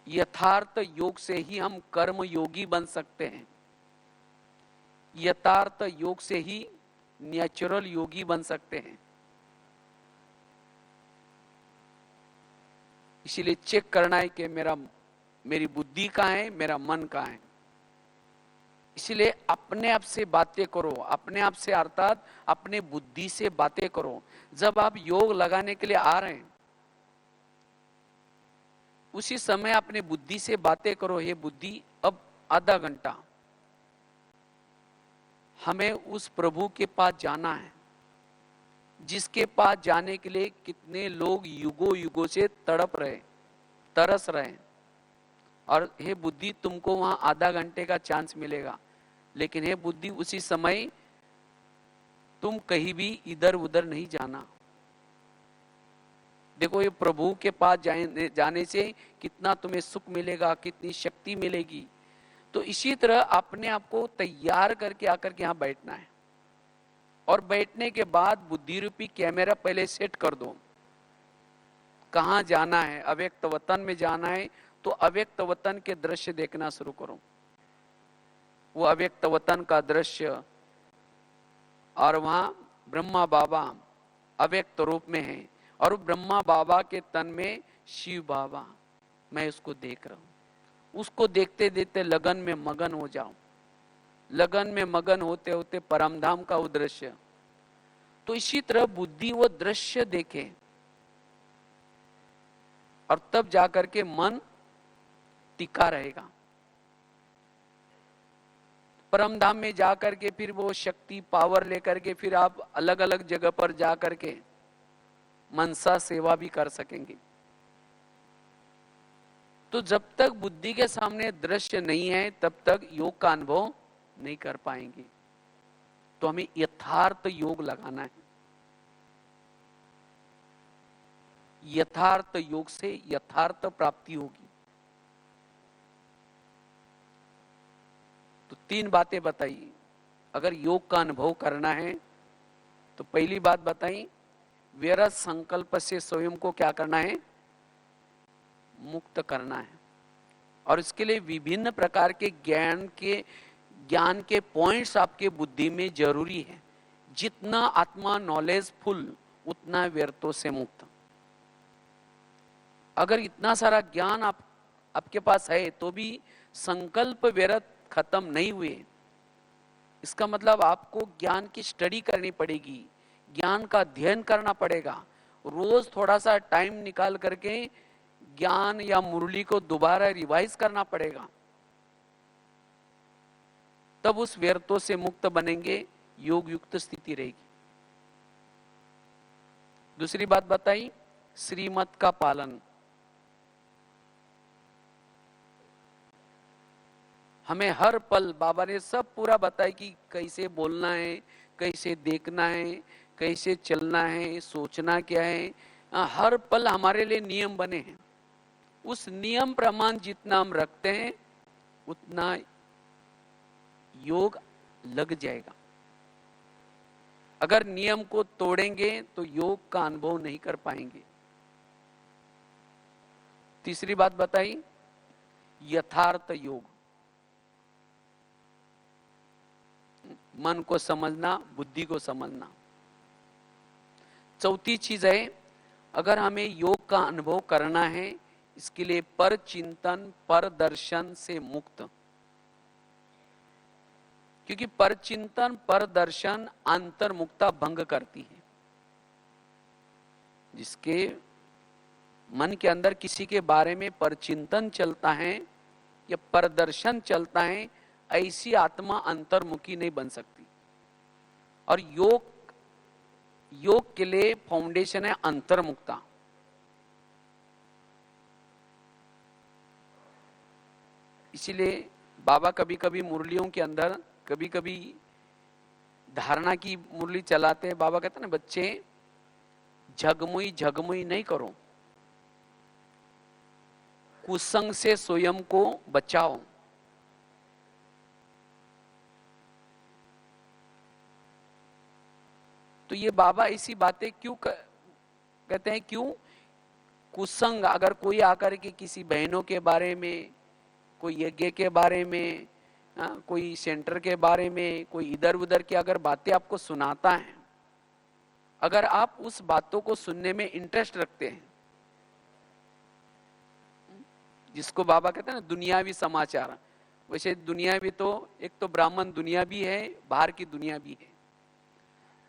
यथार्थ योग से ही हम कर्म योगी बन सकते हैं। यथार्थ योग से ही नेचुरल योगी बन सकते हैं। इसीलिए चेक करना है कि मेरी बुद्धि कहां है, मेरा मन कहां है। इसलिए अपने आप से बातें करो, अपने आप से अर्थात अपने बुद्धि से बातें करो। जब आप योग लगाने के लिए आ रहे हैं उसी समय अपने बुद्धि से बातें करो, हे बुद्धि अब आधा घंटा हमें उस प्रभु के पास जाना है जिसके पास जाने के लिए कितने लोग युगों युगों से तड़प रहे, तरस रहे। और हे बुद्धि तुमको वहां आधा घंटे का चांस मिलेगा, लेकिन हे बुद्धि उसी समय तुम कहीं भी इधर उधर नहीं जाना। देखो ये प्रभु के पास जाने से कितना तुम्हें सुख मिलेगा, कितनी शक्ति मिलेगी। तो इसी तरह अपने आप को तैयार करके आकर के यहां बैठना है। और बैठने के बाद बुद्धि रूपी कैमरा पहले सेट कर दो। कहाँ जाना है? अव्यक्त वतन में जाना है तो अव्यक्त वतन के दृश्य देखना शुरू करो। वो अव्यक्त वतन का दृश्य, और वहां ब्रह्मा बाबा अव्यक्त रूप में है, और ब्रह्मा बाबा के तन में शिव बाबा, मैं उसको देख रहा हूं। उसको देखते देखते लगन में मगन हो जाओ। लगन में मगन होते होते परमधाम का वो दृश्य। तो इसी तरह बुद्धि वो दृश्य देखे, और तब जाकर के मन टिका रहेगा। परमधाम में जाकर के फिर वो शक्ति पावर लेकर के फिर आप अलग अलग जगह पर जाकर के मनसा सेवा भी कर सकेंगे। तो जब तक बुद्धि के सामने दृश्य नहीं है तब तक योग का अनुभव नहीं कर पाएंगे। तो हमें यथार्थ योग लगाना है। यथार्थ योग से यथार्थ प्राप्ति होगी। तो 3 बातें बताई। अगर योग का अनुभव करना है तो पहली बात बताई, व्यर्थ संकल्प से स्वयं को क्या करना है? मुक्त करना है। और इसके लिए विभिन्न प्रकार के ज्ञान के पॉइंट्स आपके बुद्धि में जरूरी है। जितना आत्मा नॉलेजफुल उतना व्यर्थों से मुक्त। अगर इतना सारा ज्ञान आपके पास है तो भी संकल्प व्यर्थ खत्म नहीं हुए, इसका मतलब आपको ज्ञान की स्टडी करनी पड़ेगी, ज्ञान का अध्ययन करना पड़ेगा। रोज थोड़ा सा टाइम निकाल करके ज्ञान या मुरली को दोबारा रिवाइज करना पड़ेगा, तब उस व्यर्थों से मुक्त बनेंगे, योग युक्त स्थिति रहेगी। दूसरी बात बताई, श्रीमत का पालन। हमें हर पल बाबा ने सब पूरा बताया कि कैसे बोलना है, कैसे देखना है, कैसे चलना है, सोचना क्या है। हर पल हमारे लिए नियम बने हैं। उस नियम प्रमाण जितना हम रखते हैं उतना योग लग जाएगा। अगर नियम को तोड़ेंगे तो योग का अनुभव नहीं कर पाएंगे। तीसरी बात बताई, यथार्थ योग। मन को समझना, बुद्धि को समझना। चौथी चीज है, अगर हमें योग का अनुभव करना है, इसके लिए पर चिंतन पर दर्शन से मुक्त। क्योंकि पर चिंतन पर दर्शन अंतर्मुक्ता भंग करती है। जिसके मन के अंदर किसी के बारे में पर चिंतन चलता है या पर दर्शन चलता है, ऐसी आत्मा अंतर्मुखी नहीं बन सकती। और योग के लिए फाउंडेशन है अंतर्मुक्ता। इसीलिए बाबा कभी कभी मुरलियों के अंदर कभी कभी धारणा की मुरली चलाते हैं। बाबा कहते हैं ना, बच्चे झगमुई झगमुई नहीं करो, कुसंग से स्वयं को बचाओ। तो ये बाबा ऐसी बातें क्यों कहते हैं? क्यों? कुसंग, अगर कोई आकर के किसी बहनों के बारे में, कोई यज्ञ के बारे में, कोई सेंटर के बारे में, कोई इधर उधर की अगर बातें आपको सुनाता है, अगर आप उस बातों को सुनने में इंटरेस्ट रखते हैं, जिसको बाबा कहते हैं ना दुनियावी समाचार, वैसे दुनियावी तो एक तो ब्राह्मण दुनिया भी है, बाहर की दुनिया भी है।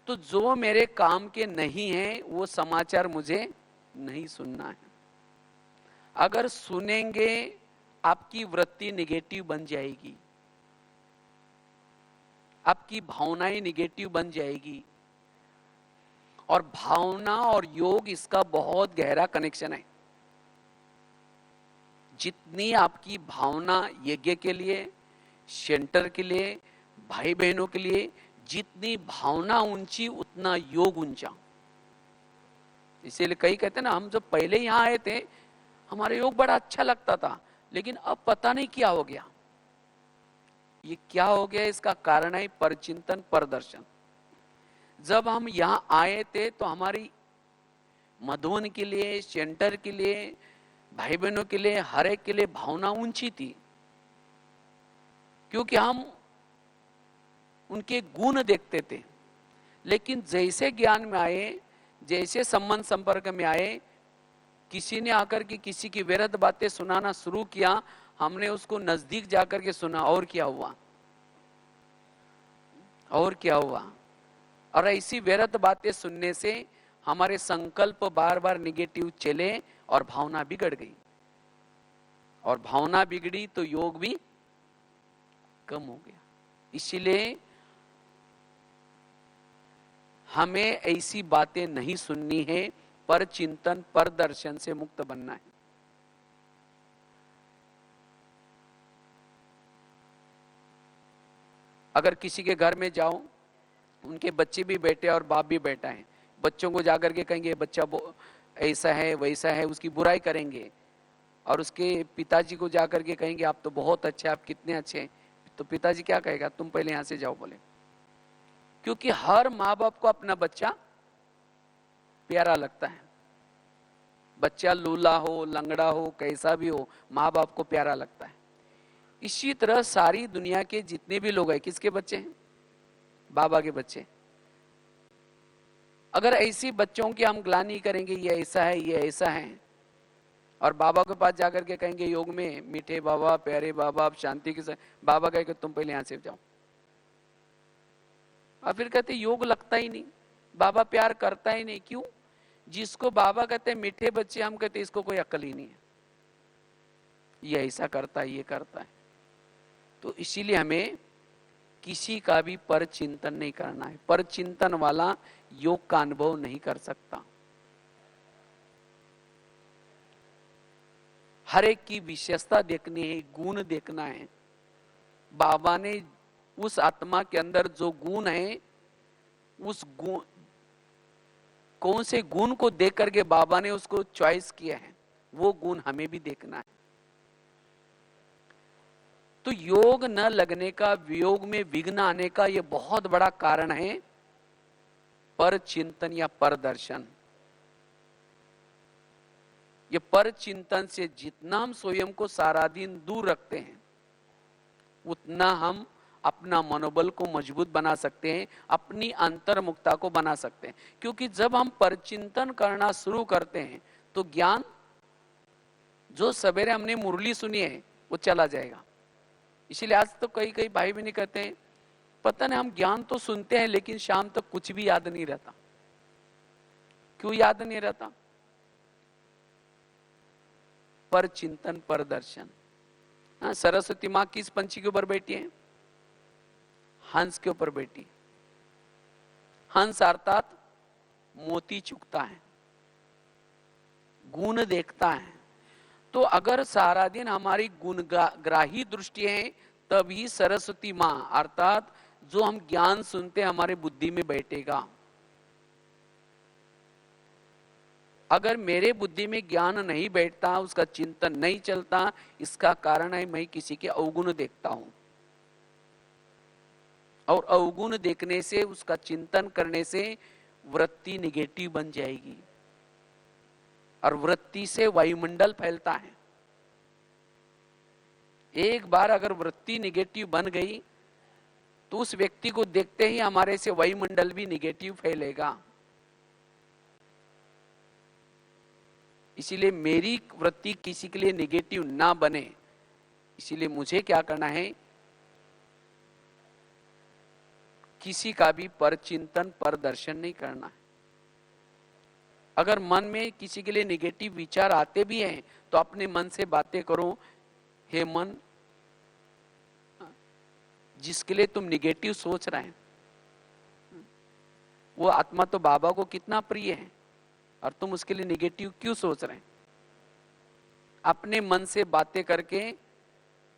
तो जो मेरे काम के नहीं है वो समाचार मुझे नहीं सुनना है। अगर सुनेंगे आपकी वृत्ति निगेटिव बन जाएगी, आपकी भावनाएं निगेटिव बन जाएगी। और भावना और योग इसका बहुत गहरा कनेक्शन है। जितनी आपकी भावना यज्ञ के लिए, सेंटर के लिए, भाई बहनों के लिए, जितनी भावना ऊंची उतना योग ऊंचा। इसीलिए कई कहते हैं ना, हम जब पहले यहां आए थे हमारा योग बड़ा अच्छा लगता था, लेकिन अब पता नहीं क्या हो गया। ये क्या हो गया, इसका कारण है परचिंतन परदर्शन। जब हम यहाँ आए थे तो हमारी मधुबन के लिए, सेंटर के लिए, भाई बहनों के लिए, हर एक के लिए भावना ऊंची थी, क्योंकि हम उनके गुण देखते थे। लेकिन जैसे ज्ञान में आए, जैसे संबंध संपर्क में आए, किसी ने आकर के किसी की व्यर्थ बातें सुनाना शुरू किया, हमने उसको नजदीक जाकर के सुना, और क्या हुआ, और क्या हुआ। और ऐसी व्यर्थ बातें सुनने से हमारे संकल्प बार बार निगेटिव चले और भावना बिगड़ गई, और भावना बिगड़ी तो योग भी कम हो गया। इसीलिए हमें ऐसी बातें नहीं सुननी है, पर चिंतन पर दर्शन से मुक्त बनना है। अगर किसी के घर में जाओ, उनके बच्चे भी बैठे और बाप भी बैठा है, बच्चों को जाकर के कहेंगे बच्चा ऐसा है वैसा है, उसकी बुराई करेंगे, और उसके पिताजी को जाकर के कहेंगे आप तो बहुत अच्छे, आप कितने अच्छे हैं, तो पिताजी क्या कहेगा, तुम पहले यहां से जाओ बोले। क्योंकि हर माँ बाप को अपना बच्चा प्यारा लगता है। बच्चा लूला हो, लंगड़ा हो, कैसा भी हो, माँ बाप को प्यारा लगता है। इसी तरह सारी दुनिया के जितने भी लोग हैं, किसके बच्चे हैं, बाबा के बच्चे। अगर ऐसी बच्चों की हम ग्लानि करेंगे, ये ऐसा है, ये ऐसा है, और बाबा के पास जाकर के कहेंगे योग में, मीठे बाबा, प्यारे बाबा, आप शांति के साथ, बाबा कहेंगे तुम पहले यहां से जाओ। और फिर कहते योग लगता ही नहीं, बाबा प्यार करता ही नहीं। क्यों? जिसको बाबा कहते हैं मीठे बच्चे, हम कहते इसको कोई अक्ल ही नहीं है, ये ऐसा करता है, ये करता है। तो इसीलिए हमें किसी का भी पर चिंतन नहीं करना है। पर चिंतन वाला योग का अनुभव नहीं कर सकता। हर एक की विशेषता देखनी है, गुण देखना है। बाबा ने उस आत्मा के अंदर जो गुण है, उस गुण, कौन से गुण को देख करके बाबा ने उसको चॉइस किया है, वो गुण हमें भी देखना है। तो योग न लगने का, वियोग में विघ्न आने का यह बहुत बड़ा कारण है पर चिंतन या पर दर्शन। ये पर चिंतन से जितना हम स्वयं को सारा दिन दूर रखते हैं, उतना हम अपना मनोबल को मजबूत बना सकते हैं, अपनी अंतर्मुखता को बना सकते हैं। क्योंकि जब हम परचिंतन करना शुरू करते हैं तो ज्ञान, जो सवेरे हमने मुरली सुनी है, वो चला जाएगा। इसीलिए आज तो कई कई भाई बहन कहते हैं पता नहीं हम ज्ञान तो सुनते हैं लेकिन शाम तक कुछ भी याद नहीं रहता। क्यों याद नहीं रहता? पर चिंतन पर दर्शन। हाँ, सरस्वती माँ किस पंछी के ऊपर बैठी है? हंस के ऊपर बैठी। हंस अर्थात मोती चुगता है, गुण देखता है। तो अगर सारा दिन हमारी गुणग्राही दृष्टि है, तभी सरस्वती माँ अर्थात जो हम ज्ञान सुनते हैं हमारे बुद्धि में बैठेगा। अगर मेरे बुद्धि में ज्ञान नहीं बैठता, उसका चिंतन नहीं चलता, इसका कारण है मैं किसी के अवगुण देखता हूं, और अवगुण देखने से, उसका चिंतन करने से वृत्ति निगेटिव बन जाएगी, और वृत्ति से वायुमंडल फैलता है। एक बार अगर वृत्ति निगेटिव बन गई तो उस व्यक्ति को देखते ही हमारे से वायुमंडल भी निगेटिव फैलेगा। इसीलिए मेरी वृत्ति किसी के लिए निगेटिव ना बने, इसीलिए मुझे क्या करना है, किसी का भी पर चिंतन पर दर्शन नहीं करना है। अगर मन में किसी के लिए निगेटिव विचार आते भी हैं तो अपने मन से बातें करो, हे मन, जिसके लिए तुम निगेटिव सोच रहे हैं वो आत्मा तो बाबा को कितना प्रिय है, और तुम उसके लिए निगेटिव क्यों सोच रहे हैं? अपने मन से बातें करके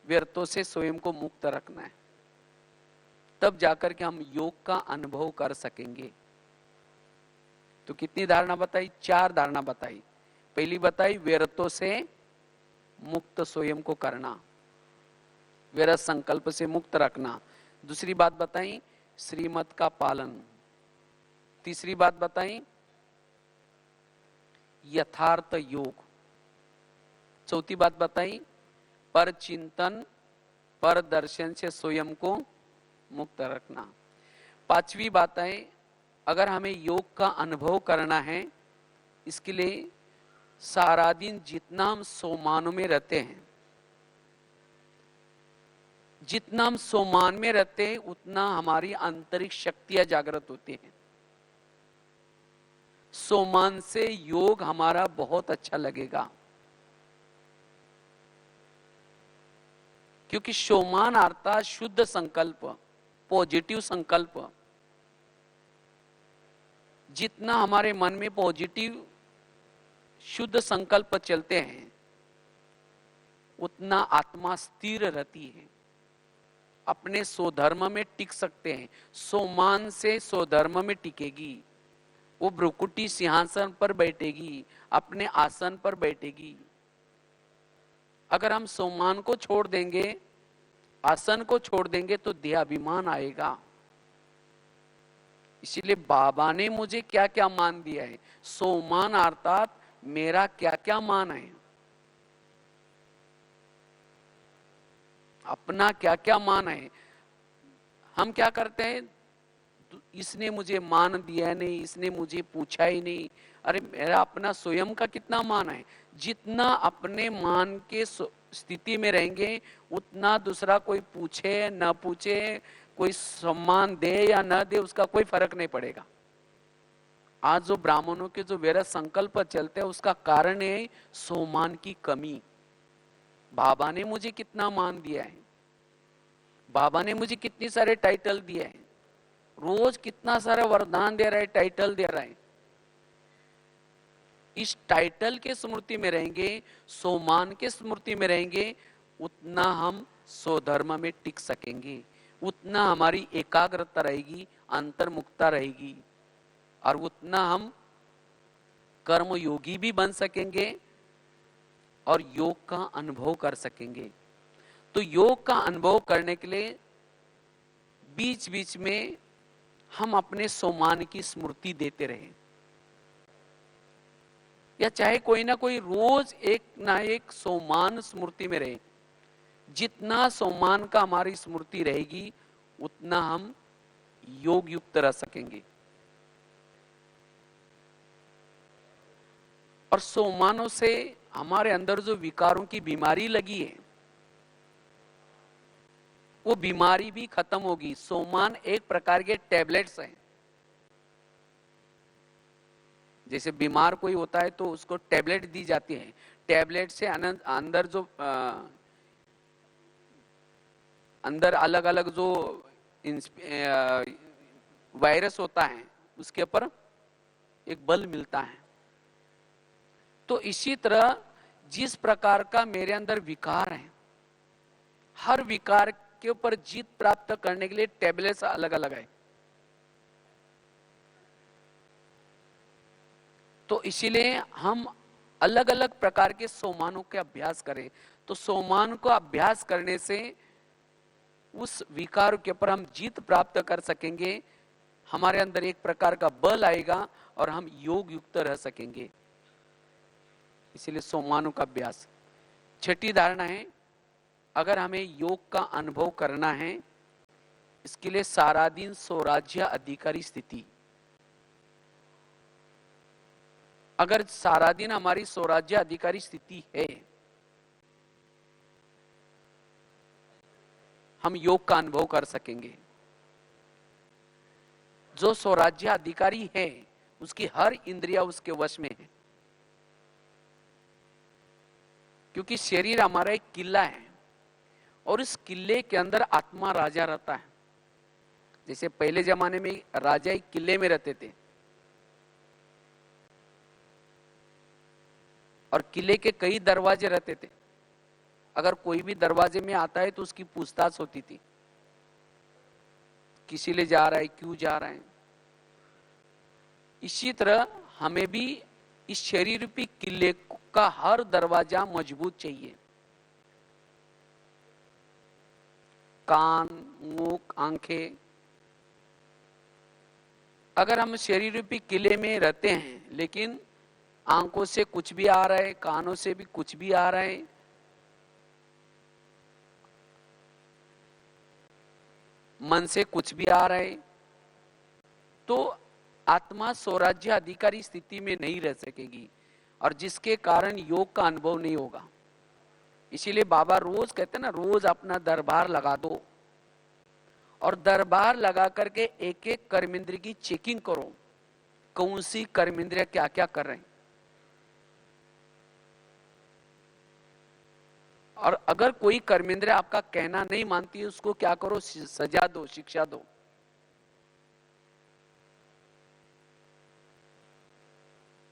व्यर्थों से स्वयं को मुक्त रखना है, तब जाकर के हम योग का अनुभव कर सकेंगे। तो कितनी धारणा बताई? 4 धारणा बताई। पहली बताई व्यर्थों से मुक्त स्वयं को करना, व्यर्थ संकल्प से मुक्त रखना। दूसरी बात बताई श्रीमत का पालन, तीसरी बात बताई यथार्थ योग। चौथी बात बताई पर चिंतन पर दर्शन से स्वयं को मुक्त रखना। पांचवी बात है अगर हमें योग का अनुभव करना है इसके लिए सारा दिन जितना हम सोमानों में रहते हैं, जितना हम सोमान में रहते हैं उतना हमारी आंतरिक शक्तियां जागृत होती हैं। सोमान से योग हमारा बहुत अच्छा लगेगा, क्योंकि सोमान अर्थात शुद्ध संकल्प, पॉजिटिव संकल्प। जितना हमारे मन में पॉजिटिव शुद्ध संकल्प चलते हैं उतना आत्मा स्थिर रहती है, अपने स्वधर्म में टिक सकते हैं। सोमान से स्वधर्म में टिकेगी, वो भ्रुकुटी सिंहासन पर बैठेगी, अपने आसन पर बैठेगी। अगर हम सोमान को छोड़ देंगे, आसन को छोड़ देंगे तो देहाभिमान आएगा। इसीलिए बाबा ने मुझे क्या क्या मान दिया है, सोमान अर्थात मेरा क्या क्या मान है, अपना क्या क्या मान है। हम क्या करते हैं, इसने मुझे मान दिया नहीं, इसने मुझे पूछा ही नहीं। अरे मेरा अपना स्वयं का कितना मान है। जितना अपने मान के स्थिति में रहेंगे उतना दूसरा कोई पूछे न पूछे, कोई सम्मान दे या न दे, उसका कोई फर्क नहीं पड़ेगा। आज जो ब्राह्मणों के जो व्यर्थ संकल्प चलते हैं उसका कारण है सोमान की कमी। बाबा ने मुझे कितना मान दिया है, बाबा ने मुझे कितने सारे टाइटल दिए हैं, रोज कितना सारा वरदान दे रहा है, टाइटल दे रहा है। इस टाइटल के स्मृति में रहेंगे, सोमान के स्मृति में रहेंगे, उतना हम स्वधर्म में टिक सकेंगे, उतना हमारी एकाग्रता रहेगी, अंतर्मुखता रहेगी, और उतना हम कर्म योगी भी बन सकेंगे और योग का अनुभव कर सकेंगे। तो योग का अनुभव करने के लिए बीच बीच में हम अपने सोमान की स्मृति देते रहें, या चाहे कोई ना कोई रोज एक ना एक सोमान स्मृति में रहे। जितना सोमान का हमारी स्मृति रहेगी उतना हम योग युक्त रह सकेंगे। और सोमानों से हमारे अंदर जो विकारों की बीमारी लगी है वो बीमारी भी खत्म होगी। सोमान एक प्रकार के टैबलेट्स हैं। जैसे बीमार कोई होता है तो उसको टैबलेट दी जाती है, टैबलेट से अंदर जो अंदर अलग अलग जो वायरस होता है उसके ऊपर एक बल मिलता है। तो इसी तरह जिस प्रकार का मेरे अंदर विकार है, हर विकार के ऊपर जीत प्राप्त करने के लिए टैबलेट्स अलग अलग है। तो इसीलिए हम अलग अलग प्रकार के सोमानों के अभ्यास करें। तो सोमान को अभ्यास करने से उस विकार के ऊपर हम जीत प्राप्त कर सकेंगे, हमारे अंदर एक प्रकार का बल आएगा और हम योग युक्त रह सकेंगे। इसीलिए सोमानों का अभ्यास। छठी धारणा है, अगर हमें योग का अनुभव करना है इसके लिए सारा दिन स्वराज्य अधिकारी स्थिति। अगर सारा दिन हमारी स्वराज्य अधिकारी स्थिति है, हम योग का अनुभव कर सकेंगे। जो स्वराज्य अधिकारी है उसकी हर इंद्रिया उसके वश में है, क्योंकि शरीर हमारा एक किला है और इस किले के अंदर आत्मा राजा रहता है। जैसे पहले जमाने में राजा एक किले में रहते थे और किले के कई दरवाजे रहते थे। अगर कोई भी दरवाजे में आता है तो उसकी पूछताछ होती थी, किसी ले जा रहा है, क्यों जा रहा है। इसी तरह हमें भी इस शरीर रूपी किले का हर दरवाजा मजबूत चाहिए। कान, मुख, आंखें, अगर हम शरीर रूपी किले में रहते हैं, लेकिन आंखों से कुछ भी आ रहा है, कानों से भी कुछ भी आ रहा है, मन से कुछ भी आ रहा है, तो आत्मा स्वराज्य अधिकारी स्थिति में नहीं रह सकेगी, और जिसके कारण योग का अनुभव नहीं होगा। इसीलिए बाबा रोज कहते हैं ना, रोज अपना दरबार लगा दो, और दरबार लगा करके एक एक कर्मेंद्रिय की चेकिंग करो, कौन सी कर्मेंद्रिय क्या क्या कर रहे हैं। और अगर कोई कर्मेंद्रिय आपका कहना नहीं मानती है, उसको क्या करो, सजा दो, शिक्षा दो।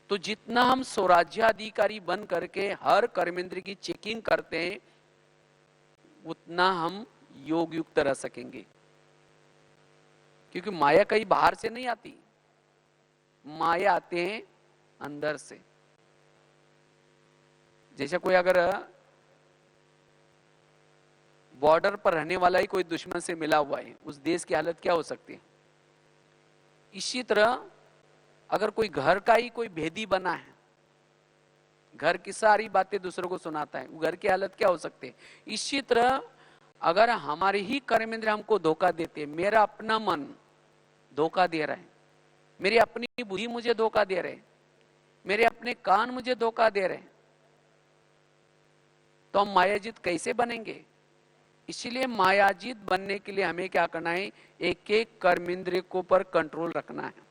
तो जितना हम स्वराज्याधिकारी बन करके हर कर्मेंद्र की चेकिंग करते हैं, उतना हम योग युक्त रह सकेंगे। क्योंकि माया कहीं बाहर से नहीं आती, माया आते हैं अंदर से। जैसे कोई अगर बॉर्डर पर रहने वाला ही कोई दुश्मन से मिला हुआ है, उस देश की हालत क्या हो सकती है। इसी तरह अगर कोई घर का ही कोई भेदी बना है, घर की सारी बातें दूसरों को सुनाता है, वो घर की हालत क्या हो सकती है। इसी तरह अगर हमारे ही कर्मेंद्र हमको धोखा देते हैं, मेरा अपना मन धोखा दे रहा है, मेरी अपनी बुद्धि मुझे धोखा दे रहे, मेरे अपने कान मुझे धोखा दे रहे, तो हम मायाजित कैसे बनेंगे। इसीलिए मायाजित बनने के लिए हमें क्या करना है, एक एक कर्मेंद्रिय को पर कंट्रोल रखना है।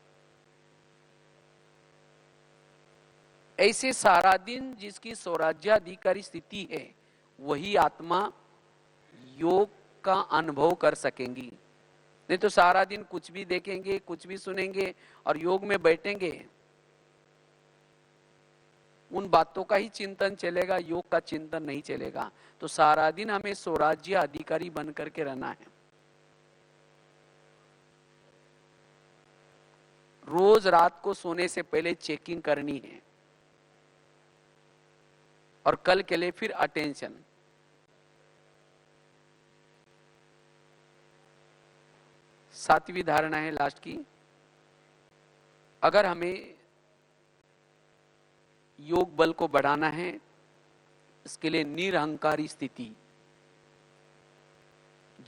ऐसे सारा दिन जिसकी स्वराज्याधिकारी स्थिति है, वही आत्मा योग का अनुभव कर सकेंगी। नहीं तो सारा दिन कुछ भी देखेंगे, कुछ भी सुनेंगे और योग में बैठेंगे, उन बातों का ही चिंतन चलेगा, योग का चिंतन नहीं चलेगा। तो सारा दिन हमें स्वराज्य अधिकारी बन करके रहना है। रोज रात को सोने से पहले चेकिंग करनी है, और कल के लिए फिर अटेंशन। सातवीं धारणा है लास्ट की, अगर हमें योग बल को बढ़ाना है, इसके लिए निरहंकारी स्थिति।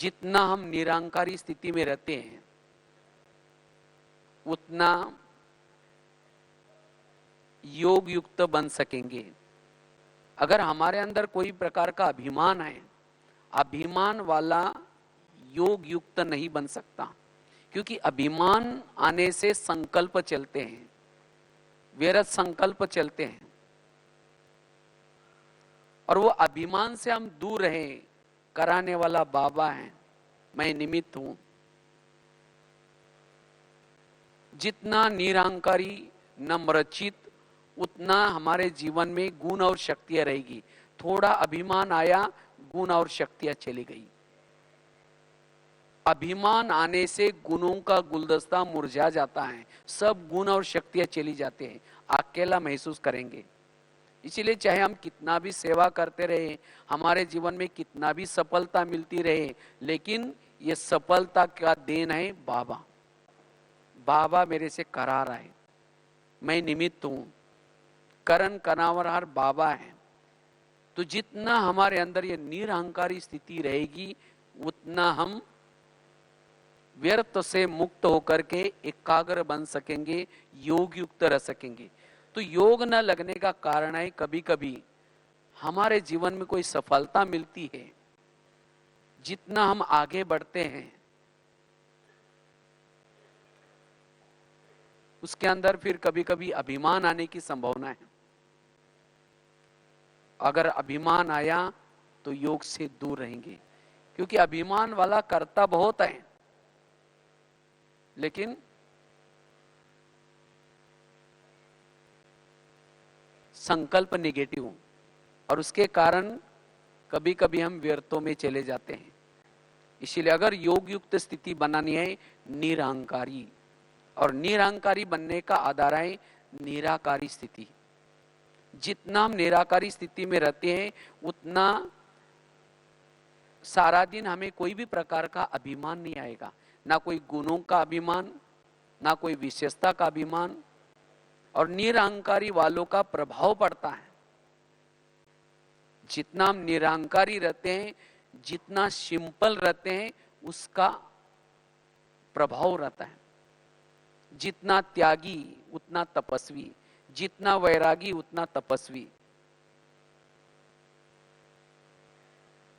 जितना हम निरहंकारी स्थिति में रहते हैं, उतना योग युक्त बन सकेंगे। अगर हमारे अंदर कोई प्रकार का अभिमान है, अभिमान वाला योग युक्त नहीं बन सकता। क्योंकि अभिमान आने से संकल्प चलते हैं, व्यर्थ संकल्प चलते हैं, और वो अभिमान से हम दूर रहे, कराने वाला बाबा है, मैं निमित्त हूं। जितना निरहंकारी नम्रचित, उतना हमारे जीवन में गुण और शक्तियां रहेगी। थोड़ा अभिमान आया, गुण और शक्तियां चली गई। अभिमान आने से गुणों का गुलदस्ता मुरझा जाता है, सब गुण और शक्तियां चली जाते हैं, अकेला महसूस करेंगे। इसीलिए चाहे हम कितना भी सेवा करते रहे, हमारे जीवन में कितना भी सफलता मिलती रहे, लेकिन ये सफलता का देन है बाबा। बाबा मेरे से करा रहा है, मैं निमित्त हूं, करण कनावरहार बाबा है। तो जितना हमारे अंदर ये निरहंकारी स्थिति रहेगी, उतना हम व्यर्थ से मुक्त होकर के एकाग्र बन सकेंगे, योग युक्त रह सकेंगे। तो योग न लगने का कारण है, कभी कभी हमारे जीवन में कोई सफलता मिलती है, जितना हम आगे बढ़ते हैं, उसके अंदर फिर कभी कभी अभिमान आने की संभावना है। अगर अभिमान आया तो योग से दूर रहेंगे, क्योंकि अभिमान वाला करता बहुत है, लेकिन संकल्प नेगेटिव, और उसके कारण कभी कभी हम व्यर्थों में चले जाते हैं। इसीलिए अगर योग युक्त स्थिति बनानी है, निरहंकारी, और निरहंकारी बनने का आधार है निराकारी स्थिति। जितना हम निराकारी स्थिति में रहते हैं, उतना सारा दिन हमें कोई भी प्रकार का अभिमान नहीं आएगा, ना कोई गुणों का अभिमान, ना कोई विशेषता का अभिमान, और निरहंकारी वालों का प्रभाव पड़ता है। जितना हम निरहंकारी रहते हैं, जितना सिंपल रहते हैं, उसका प्रभाव रहता है। जितना त्यागी उतना तपस्वी, जितना वैरागी उतना तपस्वी।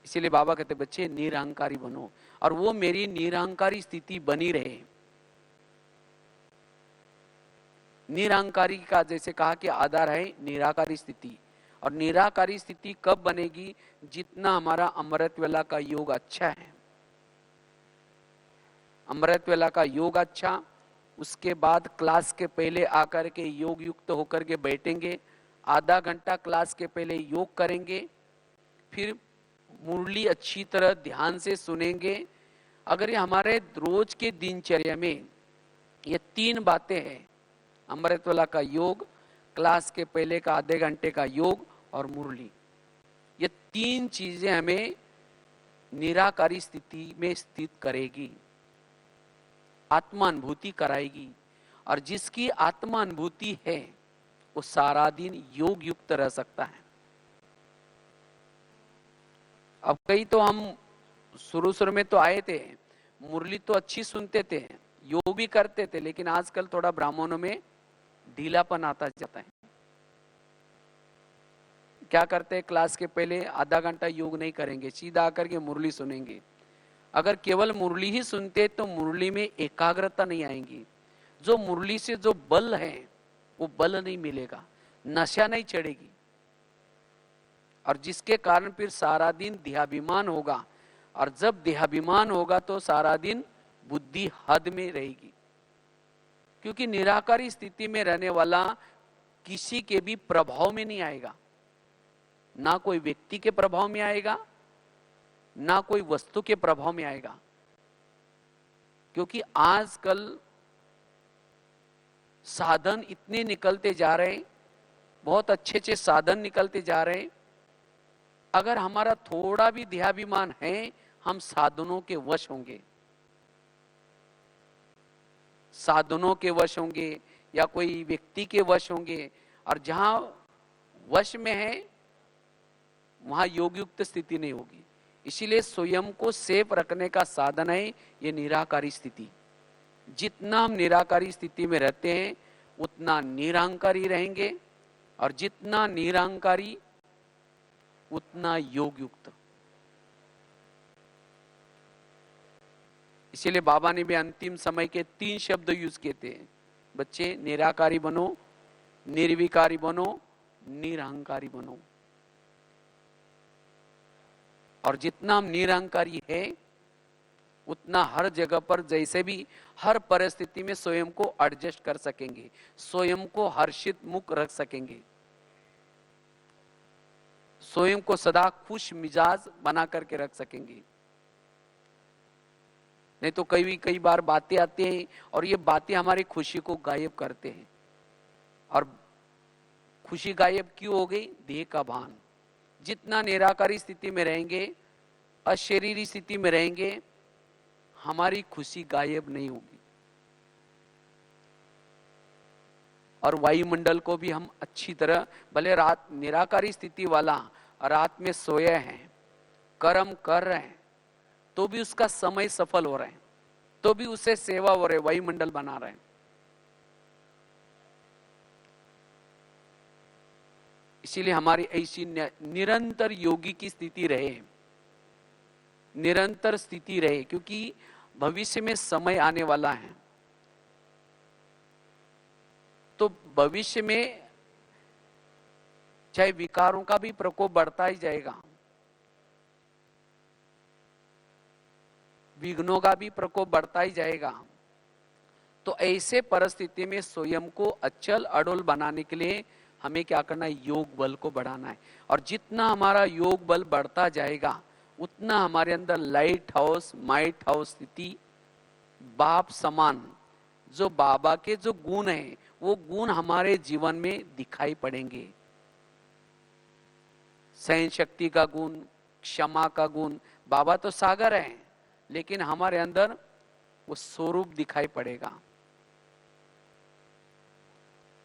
इसीलिए बाबा कहते बच्चे निरहंकारी बनो, और वो मेरी निरहंकारी स्थिति बनी रहे। निरहंकारी का जैसे कहा कि आधार है निराकारी स्थिति, और निराकारी स्थिति कब बनेगी? जितना हमारा अमृत वेला का योग अच्छा है। अमृत वेला का योग अच्छा, उसके बाद क्लास के पहले आकर के योग युक्त होकर के बैठेंगे, आधा घंटा क्लास के पहले योग करेंगे, फिर मुरली अच्छी तरह ध्यान से सुनेंगे। अगर ये हमारे रोज के दिनचर्या में ये 3 बातें हैं, अमृत वेला का योग, क्लास के पहले का आधे घंटे का योग और मुरली, ये 3 चीजें हमें निराकारी स्थिति में स्थित करेगी, आत्मानुभूति कराएगी। और जिसकी आत्मानुभूति है वो सारा दिन योग युक्त रह सकता है। अब कई तो हम शुरू में तो आए थे, मुरली तो अच्छी सुनते थे, योग भी करते थे, लेकिन आजकल थोड़ा ब्राह्मणों में ढीलापन आता जाता है। क्या करते हैं, क्लास के पहले आधा घंटा योग नहीं करेंगे, सीधा आकर के मुरली सुनेंगे। अगर केवल मुरली ही सुनते तो मुरली में एकाग्रता नहीं आएगी। जो मुरली से जो बल है वो बल नहीं मिलेगा, नशा नहीं चढ़ेगी, और जिसके कारण फिर सारा दिन देहाभिमान होगा, और जब देहाभिमान होगा तो सारा दिन बुद्धि हद में रहेगी। क्योंकि निराकारी स्थिति में रहने वाला किसी के भी प्रभाव में नहीं आएगा, ना कोई व्यक्ति के प्रभाव में आएगा, ना कोई वस्तु के प्रभाव में आएगा। क्योंकि आजकल साधन इतने निकलते जा रहे हैं, बहुत अच्छे अच्छे साधन निकलते जा रहे हैं। अगर हमारा थोड़ा भी देहाभिमान है, हम साधनों के वश होंगे, साधनों के वश होंगे या कोई व्यक्ति के वश होंगे, और जहां वश में है वहां योग युक्त स्थिति नहीं होगी। इसीलिए स्वयं को सेफ रखने का साधन है ये निराकारी स्थिति। जितना हम निराकारी स्थिति में रहते हैं उतना निरहंकारी रहेंगे, और जितना निरहंकारी उतना योग युक्त। इसीलिए बाबा ने भी अंतिम समय के 3 शब्द यूज किए थे, बच्चे निराकारी बनो, निर्विकारी बनो, निरहंकारी बनो। और जितना हम निरहंकारी है उतना हर जगह पर, जैसे भी हर परिस्थिति में स्वयं को एडजस्ट कर सकेंगे, स्वयं को हर्षित मुख रख सकेंगे, स्वयं को सदा खुश मिजाज बना करके रख सकेंगे। नहीं तो कई बार बातें आती हैं और ये बातें हमारी खुशी को गायब करते हैं। और खुशी गायब क्यों हो गई? देह का भान। जितना निराकारी स्थिति में रहेंगे, अशरीरी स्थिति में रहेंगे, हमारी खुशी गायब नहीं होगी। और वायुमंडल को भी हम अच्छी तरह, भले रात निराकारी स्थिति वाला रात में सोए हैं, कर्म कर रहे हैं, तो भी उसका समय सफल हो रहे हैं, तो भी उसे सेवा हो रहे, वायुमंडल बना रहे हैं। इसीलिए हमारी ऐसी निरंतर योगी की स्थिति रहे, निरंतर स्थिति रहे, क्योंकि भविष्य में समय आने वाला है। तो भविष्य में चाहे विकारों का भी प्रकोप बढ़ता ही जाएगा, विघ्नों का भी प्रकोप बढ़ता ही जाएगा। तो ऐसे परिस्थिति में स्वयं को अचल अडोल बनाने के लिए हमें क्या करना है? योग बल को बढ़ाना है। और जितना हमारा योग बल बढ़ता जाएगा उतना हमारे अंदर लाइट हाउस, माइट हाउस स्थिति, बाप समान, जो बाबा के जो गुण हैं वो गुण हमारे जीवन में दिखाई पड़ेंगे। सहन शक्ति का गुण, क्षमा का गुण। बाबा तो सागर हैं, लेकिन हमारे अंदर वो स्वरूप दिखाई पड़ेगा।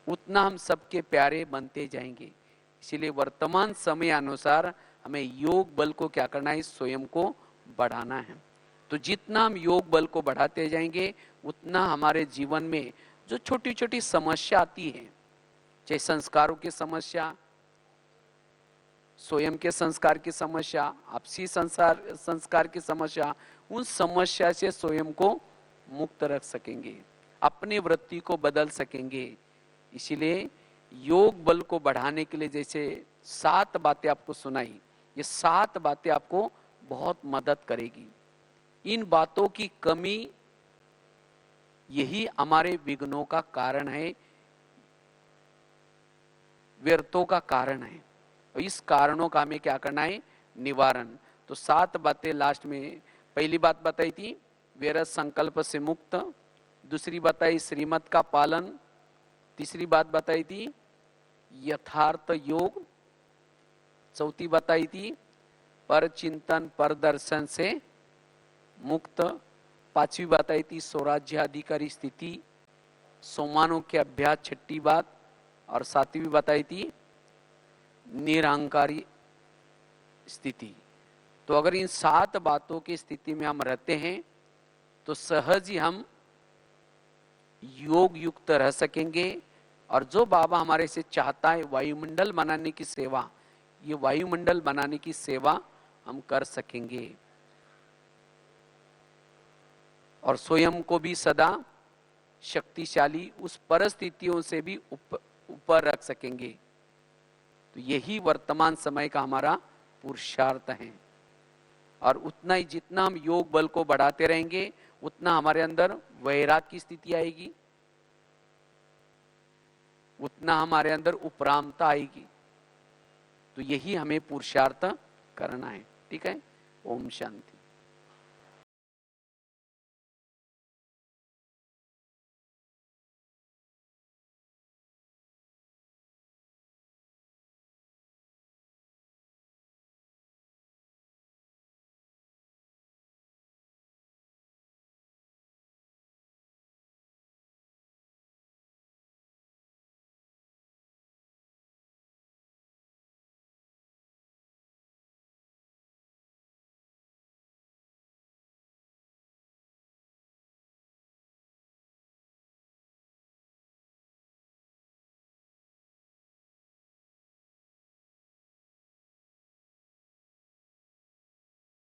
उतना हम सबके प्यारे बनते जाएंगे। इसीलिए वर्तमान समय अनुसार हमें योग बल को क्या करना है, स्वयं को बढ़ाना है। तो जितना हम योग बल को बढ़ाते जाएंगे उतना हमारे जीवन में जो छोटी छोटी समस्या आती है, चाहे संस्कारों की समस्या, स्वयं के संस्कार की समस्या, आपसी संस्कार की समस्या, उन समस्या से स्वयं को मुक्त रख सकेंगे, अपनी वृत्ति को बदल सकेंगे। इसीलिए योग बल को बढ़ाने के लिए जैसे 7 बातें आपको सुनाई, ये 7 बातें आपको बहुत मदद करेगी। इन बातों की कमी यही हमारे विघ्नों का कारण है, व्यर्थों का कारण है। और इस कारणों का हमें क्या करना है, निवारण। तो 7 बातें लास्ट में, पहली बात बताई थी व्यर्थ संकल्प से मुक्त, दूसरी बताई श्रीमत का पालन, तीसरी बात बताई थी यथार्थ योग, चौथी बताई थी पर चिंतन पर दर्शन से मुक्त, पांचवी बताई थी स्वराज्याधिकारी स्थिति, सोमानों के अभ्यास छठी बात, और सातवीं बताई थी निरहंकारी स्थिति। तो अगर इन 7 बातों की स्थिति में हम रहते हैं तो सहज ही हम योग युक्त रह सकेंगे। और जो बाबा हमारे से चाहता है वायुमंडल बनाने की सेवा, ये वायुमंडल बनाने की सेवा हम कर सकेंगे और स्वयं को भी सदा शक्तिशाली उस परिस्थितियों से भी ऊपर रख सकेंगे। तो यही वर्तमान समय का हमारा पुरुषार्थ है। और उतना ही जितना हम योग बल को बढ़ाते रहेंगे उतना हमारे अंदर वैराग की स्थिति आएगी, उतना हमारे अंदर उपरामता आएगी। तो यही हमें पुरुषार्थ करना है। ठीक है, ओम शांति।